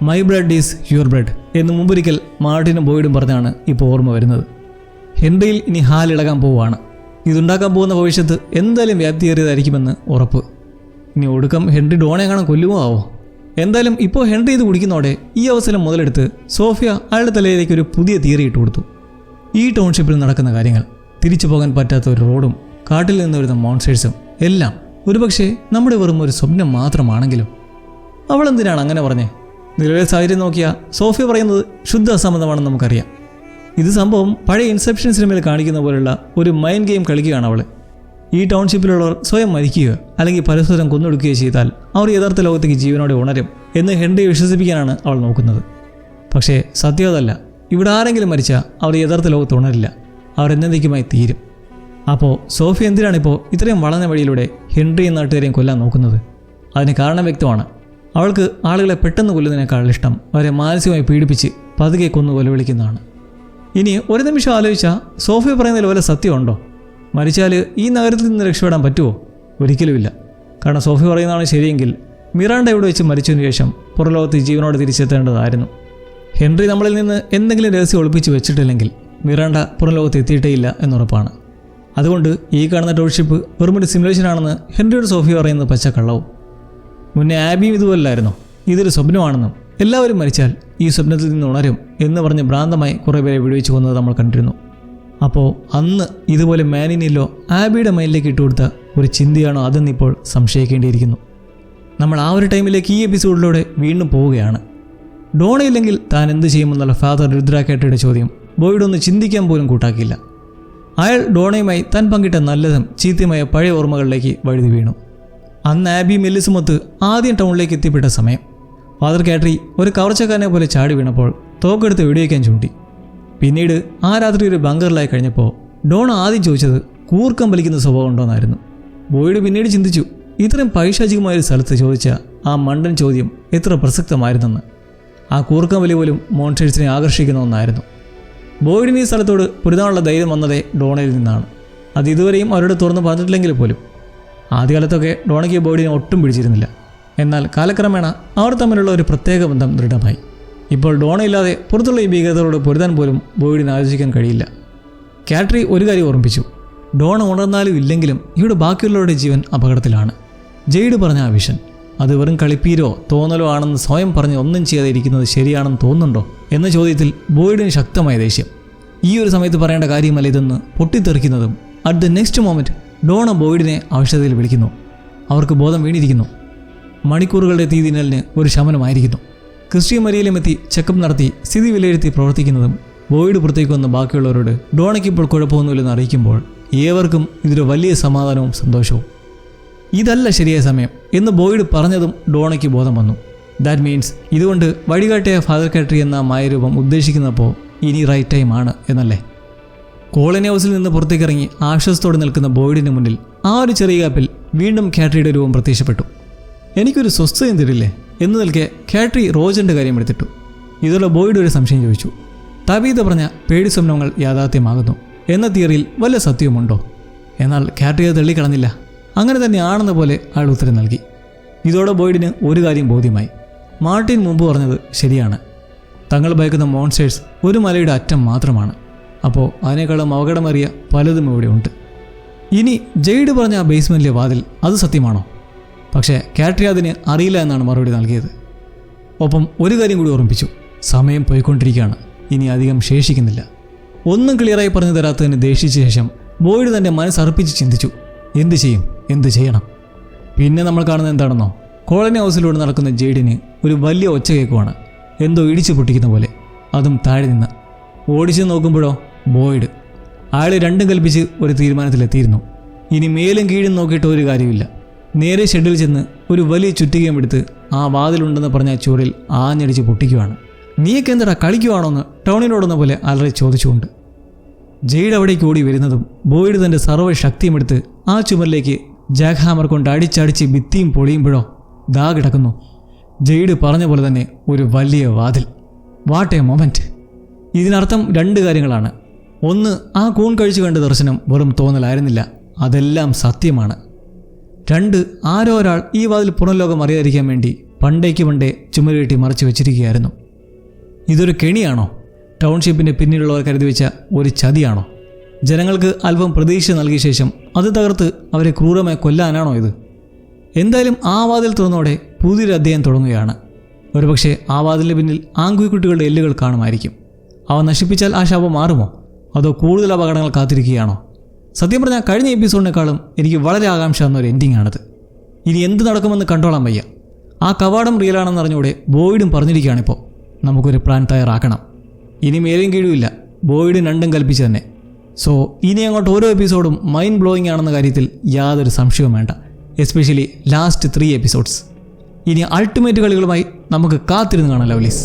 My blood is your blood എന്ന് മുമ്പൊരിക്കൽ മാർട്ടിനും ബോയിഡും പറഞ്ഞാണ് ഇപ്പോൾ ഓർമ്മ വരുന്നത്. ഹെൻറിയിൽ ഇനി ഹാലിളകാൻ പോവുകയാണ്. ഇതുണ്ടാക്കാൻ പോകുന്ന ഭവിഷ്യത്ത് എന്തായാലും വ്യാപ്തിയേറിയതായിരിക്കുമെന്ന് ഉറപ്പ്. ഇനി ഒടുക്കം ഹെൻറി ഡോണെ കാണാൻ കൊല്ലുമോ ആവോ? എന്തായാലും ഇപ്പോൾ ഹെൻറി ഇത് കുടിക്കുന്നതോടെ ഈ അവസരം മുതലെടുത്ത് സോഫിയ അയാളുടെ തലയിലേക്ക് ഒരു പുതിയ തിയറി ഇട്ട് കൊടുത്തു. ഈ ടൗൺഷിപ്പിൽ നടക്കുന്ന കാര്യങ്ങൾ, തിരിച്ചു പോകാൻ പറ്റാത്ത ഒരു റോഡും കാട്ടിൽ നിന്ന് വരുന്ന മോൺസ്റ്റേഴ്സും എല്ലാം ഒരുപക്ഷെ നമ്മുടെ വെറും ഒരു സ്വപ്നം മാത്രമാണെങ്കിലും. അവളെന്തിനാണ് അങ്ങനെ പറഞ്ഞേ? നിലവിലെ സാഹചര്യം നോക്കിയാൽ സോഫിയ പറയുന്നത് ശുദ്ധ അസംബന്ധമാണെന്ന് നമുക്കറിയാം. ഇത് സംഭവം പഴയ ഇൻസെപ്ഷൻ സിനിമയിൽ കാണിക്കുന്ന പോലുള്ള ഒരു മൈൻഡ് ഗെയിം കളിക്കുകയാണ് അവൾ. ഈ ടൗൺഷിപ്പിലുള്ളവർ സ്വയം മരിക്കുകയോ അല്ലെങ്കിൽ പരസ്പരം കൊന്നൊടുക്കുകയോ ചെയ്താൽ അവർ യഥാർത്ഥ ലോകത്തേക്ക് ജീവനോടെ ഉണരും എന്ന് ഹെൻറിയെ വിശ്വസിപ്പിക്കാനാണ് അവൾ നോക്കുന്നത്. പക്ഷേ സത്യം അതല്ല. ഇവിടെ ആരെങ്കിലും മരിച്ചാൽ അവർ യഥാർത്ഥ ലോകത്ത് ഉണരില്ല, അവർ എന്നേക്കുമായി തീരും. അപ്പോൾ സോഫിയ എന്തിനാണിപ്പോൾ ഇത്രയും വളഞ്ഞ വഴിയിലൂടെ ഹെൻറിയും നാട്ടുകാരെയും കൊല്ലാൻ നോക്കുന്നത്? അതിന് കാരണം വ്യക്തമാണ്. അവൾക്ക് ആളുകളെ പെട്ടെന്ന് കൊല്ലുന്നതിനേക്കാൾ ഇഷ്ടം അവരെ മാനസികമായി പീഡിപ്പിച്ച് പതുക്കെ കൊന്നു കൊലവിളിക്കുന്നതാണ്. ഇനി ഒരു നിമിഷം ആലോചിച്ചാൽ സോഫിയ പറയുന്നതിൽ വല്ല സത്യമുണ്ടോ? മരിച്ചാൽ ഈ നഗരത്തിൽ നിന്ന് രക്ഷപ്പെടാൻ പറ്റുമോ? ഒരിക്കലുമില്ല. കാരണം സോഫിയ പറയുന്നതാണ് ശരിയെങ്കിൽ മിറാണ്ട ഇവിടെ വെച്ച് മരിച്ചതിന് ശേഷം പുറലോകത്ത് ജീവനോടെ തിരിച്ചെത്തേണ്ടതായിരുന്നു. ഹെൻറി നമ്മളിൽ നിന്ന് എന്തെങ്കിലും രഹസ്യം ഒളിപ്പിച്ച് വെച്ചിട്ടില്ലെങ്കിൽ മിറാണ്ട പുറലോകത്ത് എത്തിയിട്ടേയില്ല എന്നുറപ്പാണ്. അതുകൊണ്ട് ഈ കാണുന്ന ടൗൺഷിപ്പ് വെറുമൊരു സിമുലേഷനാണെന്ന് ഹെൻറിയോട് സോഫിയ പറയുന്നത് പച്ചക്കള്ളവും. മുന്നേ ആബിയും ഇതുപോലല്ലായിരുന്നു. ഇതൊരു സ്വപ്നമാണെന്നും എല്ലാവരും മരിച്ചാൽ ഈ സ്വപ്നത്തിൽ നിന്ന് ഉണരും എന്ന് പറഞ്ഞ് ഭ്രാന്തമായി കുറേ പേരെ വെടിവെച്ച് കൊന്നത് നമ്മൾ കണ്ടിരുന്നു. അപ്പോൾ അന്ന് ഇതുപോലെ മാനിനിലോ ആബിയുടെ മൈൻഡിലേക്ക് ഇട്ടുകൊടുത്ത ഒരു ചിന്തയാണോ അതെന്നിപ്പോൾ സംശയിക്കേണ്ടിയിരിക്കുന്നു. നമ്മൾ ആ ഒരു ടൈമിലേക്ക് ഈ എപ്പിസോഡിലൂടെ വീണ്ടും പോവുകയാണ്. ഡോണയില്ലെങ്കിൽ താൻ എന്ത് ചെയ്യുമെന്നുള്ള ഫാദർ രുദ്രാക്കേട്ടയുടെ ചോദ്യം ബോയിഡൊന്ന് ചിന്തിക്കാൻ പോലും കൂട്ടാക്കിയില്ല. അയാൾ ഡോണയുമായി താൻ പങ്കിട്ട നല്ലതും ചീത്തയുമായ പഴയ ഓർമ്മകളിലേക്ക് വഴുതി വീണു. അന്ന് ആബി മെല്ലിസുമൊത്ത് ആദ്യം ടൗണിലേക്ക് എത്തിപ്പെട്ട സമയം ഫാദർ കാട്രി ഒരു കവർച്ചക്കാരനെ പോലെ ചാടി വീണപ്പോൾ തോക്കെടുത്ത് വെടിവയ്ക്കാൻ ചൂണ്ടി. പിന്നീട് ആ രാത്രി ഒരു ബങ്കറിലായി കഴിഞ്ഞപ്പോൾ ഡോണ ആദ്യം ചോദിച്ചത് കൂർക്കം വലിക്കുന്ന സ്വഭാവം ഉണ്ടോയെന്നായിരുന്നു. ബോയിഡ് പിന്നീട് ചിന്തിച്ചു, ഇത്രയും പൈശാചികമായൊരു സ്ഥലത്ത് ചോദിച്ച ആ മണ്ടൻ ചോദ്യം എത്ര പ്രസക്തമായിരുന്നെന്ന്. ആ കൂർക്കം വലി പോലും മോൺസ്റ്റേഴ്സിനെ ആകർഷിക്കുന്ന ഒന്നായിരുന്നു. ബോയിഡിന് ഈ സ്ഥലത്തോട് പൊരുതാനുള്ള ധൈര്യം വന്നതേ ഡോണയിൽ നിന്നാണ്. അത് ഇതുവരെയും അവരോട് തുറന്ന് പറഞ്ഞിട്ടില്ലെങ്കിൽ പോലും. ആദ്യകാലത്തൊക്കെ ഡോണയ്ക്ക് ബോയിഡിനെ ഒട്ടും പിടിച്ചിരുന്നില്ല. എന്നാൽ കാലക്രമേണ അവർ തമ്മിലുള്ള ഒരു പ്രത്യേക ബന്ധം ദൃഢമായി. ഇപ്പോൾ ഡോണയില്ലാതെ പുറത്തുള്ള ഈ ഭീകരതയോട് പൊരുതാൻ പോലും ബോയിഡിന് ആലോചിക്കാൻ കഴിയില്ല. കാട്രി ഒരു കാര്യം ഓർമ്മിച്ചു, ഡോണ ഉണർന്നാലും ഇല്ലെങ്കിലും ഇവിടെ ബാക്കിയുള്ളവരുടെ ജീവൻ അപകടത്തിലാണ്. ജെയ്ഡ് പറഞ്ഞ ആ വിഷൻ അത് വെറും കളിപ്പീരോ തോന്നലോ ആണെന്ന് സ്വയം പറഞ്ഞ് ഒന്നും ചെയ്യാതെ ഇരിക്കുന്നത് ശരിയാണെന്ന് തോന്നുന്നുണ്ടോ എന്ന ചോദ്യത്തിൽ ബോയിഡിന് ശക്തമായ ദേഷ്യം. ഈ ഒരു സമയത്ത് പറയേണ്ട കാര്യമല്ല ഇതെന്ന് പൊട്ടിത്തെറിക്കുന്നതും at the next moment Donna ബോയിഡിനെ ആവശ്യതയിൽ വിളിക്കുന്നു. അവർക്ക് ബോധം വീണിരിക്കുന്നു. മണിക്കൂറുകളുടെ തീതിനലിന് ഒരു ശമനമായിരിക്കുന്നു. ക്രിസ്ത്യൻ മരിയയിലുമെത്തി ചെക്കപ്പ് നടത്തി സ്ഥിതി വിലയിരുത്തി പ്രവർത്തിക്കുന്നതും ബോയിഡ് പുറത്തേക്ക് വന്ന ബാക്കിയുള്ളവരോട് ഡോണയ്ക്ക് ഇപ്പോൾ കുഴപ്പമൊന്നുമില്ലെന്ന് അറിയിക്കുമ്പോൾ ഏവർക്കും ഇതൊരു വലിയ സമാധാനവും സന്തോഷവും. ഇതല്ല ശരിയായ സമയം എന്ന് ബോയിഡ് പറഞ്ഞതും ഡോണയ്ക്ക് ബോധം വന്നു. ദാറ്റ് മീൻസ് ഇതുകൊണ്ട് വഴികാട്ടിയ ഫാദർ കാട്രി എന്ന മായരൂപം ഉദ്ദേശിക്കുന്നപ്പോൾ ഇനി റൈറ്റ് ടൈം ആണ് എന്നല്ലേ. കോളനി ഹൗസിൽ നിന്ന് പുറത്തേക്കിറങ്ങി ആശ്വാസത്തോടെ നിൽക്കുന്ന ബോയിഡിന് മുന്നിൽ ആ ഒരു ചെറിയ ഗ്യാപ്പിൽ വീണ്ടും കാട്രിയുടെ രൂപം പ്രത്യക്ഷപ്പെട്ടു. എനിക്കൊരു സ്വസ്ഥതയും തരില്ലേ എന്ന് നിൽക്കെ കാട്രി റോജൻ്റെ കാര്യം എടുത്തിട്ടു. ഇതുള്ള ബോയിഡ് ഒരു സംശയം ചോദിച്ചു. തബീത പറഞ്ഞ പേടി സ്വപ്നങ്ങൾ യാഥാർത്ഥ്യമാകുന്നു എന്ന തിയറിയിൽ വല്ല സത്യവുമുണ്ടോ? എന്നാൽ കാട്രി അത് തള്ളിക്കളഞ്ഞില്ല. അങ്ങനെ തന്നെ ആണെന്ന പോലെ അയാൾ ഉത്തരം നൽകി. ഇതോടെ ബോയിഡിന് ഒരു കാര്യം ബോധ്യമായി. മാർട്ടിൻ മുമ്പ് പറഞ്ഞത് ശരിയാണ്. തങ്ങൾ ഭയക്കുന്ന മോൺസ്റ്റേഴ്സ് ഒരു മലയുടെ അറ്റം മാത്രമാണ്. അപ്പോൾ അതിനേക്കാളും അപകടമേറിയ പലതും ഇവിടെ ഉണ്ട്. ഇനി ജെയ്ഡ് പറഞ്ഞ ആ ബേസ്മെൻറ്റിലെ വാതിൽ അത് സത്യമാണോ? പക്ഷേ കാട്രി അതിന് അറിയില്ല എന്നാണ് മറുപടി നൽകിയത്. ഒപ്പം ഒരു കാര്യം കൂടി ഓർമ്മിപ്പിച്ചു, സമയം പോയിക്കൊണ്ടിരിക്കുകയാണ്, ഇനി അധികം ശേഷിക്കുന്നില്ല. ഒന്നും ക്ലിയറായി പറഞ്ഞു തരാത്തതിന് ദേഷിച്ച ശേഷം ബോയിഡ് തൻ്റെ മനസ്സർപ്പിച്ച് ചിന്തിച്ചു, എന്ത് ചെയ്യും, എന്ത് ചെയ്യണം. പിന്നെ നമ്മൾ കാണുന്നത് എന്താണെന്നോ, കോളനി ഹൗസിലൂടെ നടക്കുന്ന ജെയ്ഡിന് ഒരു വലിയ ഒച്ച കേൾക്കുവാണ്, എന്തോ ഇടിച്ചു പൊട്ടിക്കുന്ന പോലെ, അതും താഴെ നിന്ന്. ഓടിച്ചു നോക്കുമ്പോഴോ ബോയിഡ്. അയാൾ രണ്ടും കൽപ്പിച്ച് ഒരു തീരുമാനത്തിലെത്തിയിരുന്നു. ഇനി മേലും കീഴും നോക്കിയിട്ട് ഒരു കാര്യമില്ല. നേരെ ഷെഡിൽ ചെന്ന് ഒരു വലിയ ചുറ്റികയും എടുത്ത് ആ വാതിലുണ്ടെന്ന് പറഞ്ഞ ചൂരിൽ ആഞ്ഞടിച്ച് പൊട്ടിക്കുവാണ്. നീയൊക്കെ എന്താ കളിക്കുവാണോന്ന് ടൗണിനോടെന്ന പോലെ അലറി ചോദിച്ചുകൊണ്ട്. ജെയ്ഡ് അവിടേക്ക് ഓടി വരുന്നതും ബോയിഡ് തൻ്റെ സർവ്വ ശക്തിയുമെടുത്ത് ആ ചുമരിലേക്ക് ജാക്ക് ഹാമർ കൊണ്ട് അടിച്ചടിച്ച് ഭിത്തിയും പൊളിയുമ്പോഴോ ദാ കിടക്കുന്നു ജെയ്ഡ് പറഞ്ഞ പോലെ തന്നെ ഒരു വലിയ വാതിൽ. What A moment. ഇതിനർത്ഥം രണ്ട് കാര്യങ്ങളാണ്. ഒന്ന്, ആ കൂൺ കഴിച്ചു കണ്ട ദർശനം വെറും തോന്നലായിരുന്നില്ല, അതെല്ലാം സത്യമാണ്. രണ്ട്, ആരോ ഒരാൾ ഈ വാതിൽ പുറം ലോകം അറിയാതിരിക്കാൻ വേണ്ടി പണ്ടേക്ക് പണ്ടേ ചുമരുകെട്ടി മറച്ചു വെച്ചിരിക്കുകയായിരുന്നു. ഇതൊരു കെണിയാണോ? ടൗൺഷിപ്പിൻ്റെ പിന്നിലുള്ളവർ കരുതി വെച്ച ഒരു ചതിയാണോ? ജനങ്ങൾക്ക് അല്പം പ്രതീക്ഷ നൽകിയ ശേഷം അത് തകർത്ത് അവരെ ക്രൂരമായി കൊല്ലാനാണോ ഇത്? എന്തായാലും ആ വാതിൽ തുറന്നോടെ പുതിയൊരു അധ്യായം തുടങ്ങുകയാണ്. ഒരുപക്ഷെ ആ വാതിലിന് പിന്നിൽ ആൺകുട്ടികളുടെ എല്ലുകൾ കാണുമായിരിക്കും. അവ നശിപ്പിച്ചാൽ ആ ശാപം മാറുമോ, അതോ കൂടുതൽ അപകടങ്ങൾ കാത്തിരിക്കുകയാണോ? സത്യം പറഞ്ഞാൽ കഴിഞ്ഞ എപ്പിസോഡിനേക്കാളും എനിക്ക് വളരെ ആകാംക്ഷ എന്നൊരു എൻഡിങ് ആണത്. ഇനി എന്ത് നടക്കുമെന്ന് കണ്ടോളാൻ വയ്യ. ആ കവാടം റിയലാണെന്ന് അറിഞ്ഞൂടെ ബോയിഡും പറഞ്ഞിരിക്കുകയാണിപ്പോൾ. നമുക്കൊരു പ്ലാൻ തയ്യാറാക്കണം. ഇനി മേലും കീഴുമില്ല, ബോയിഡും രണ്ടും കൽപ്പിച്ച് തന്നെ. സോ ഇനി അങ്ങോട്ട് ഓരോ എപ്പിസോഡും മൈൻഡ് ബ്ലോയിങ് ആണെന്ന കാര്യത്തിൽ യാതൊരു സംശയവും വേണ്ട. Especially last 3 episodes. ഇനി അൾട്ടിമേറ്റ് കളികളുമായി നമുക്ക് കാത്തിരുന്ന് കാണാം ലവ്ലീസ്.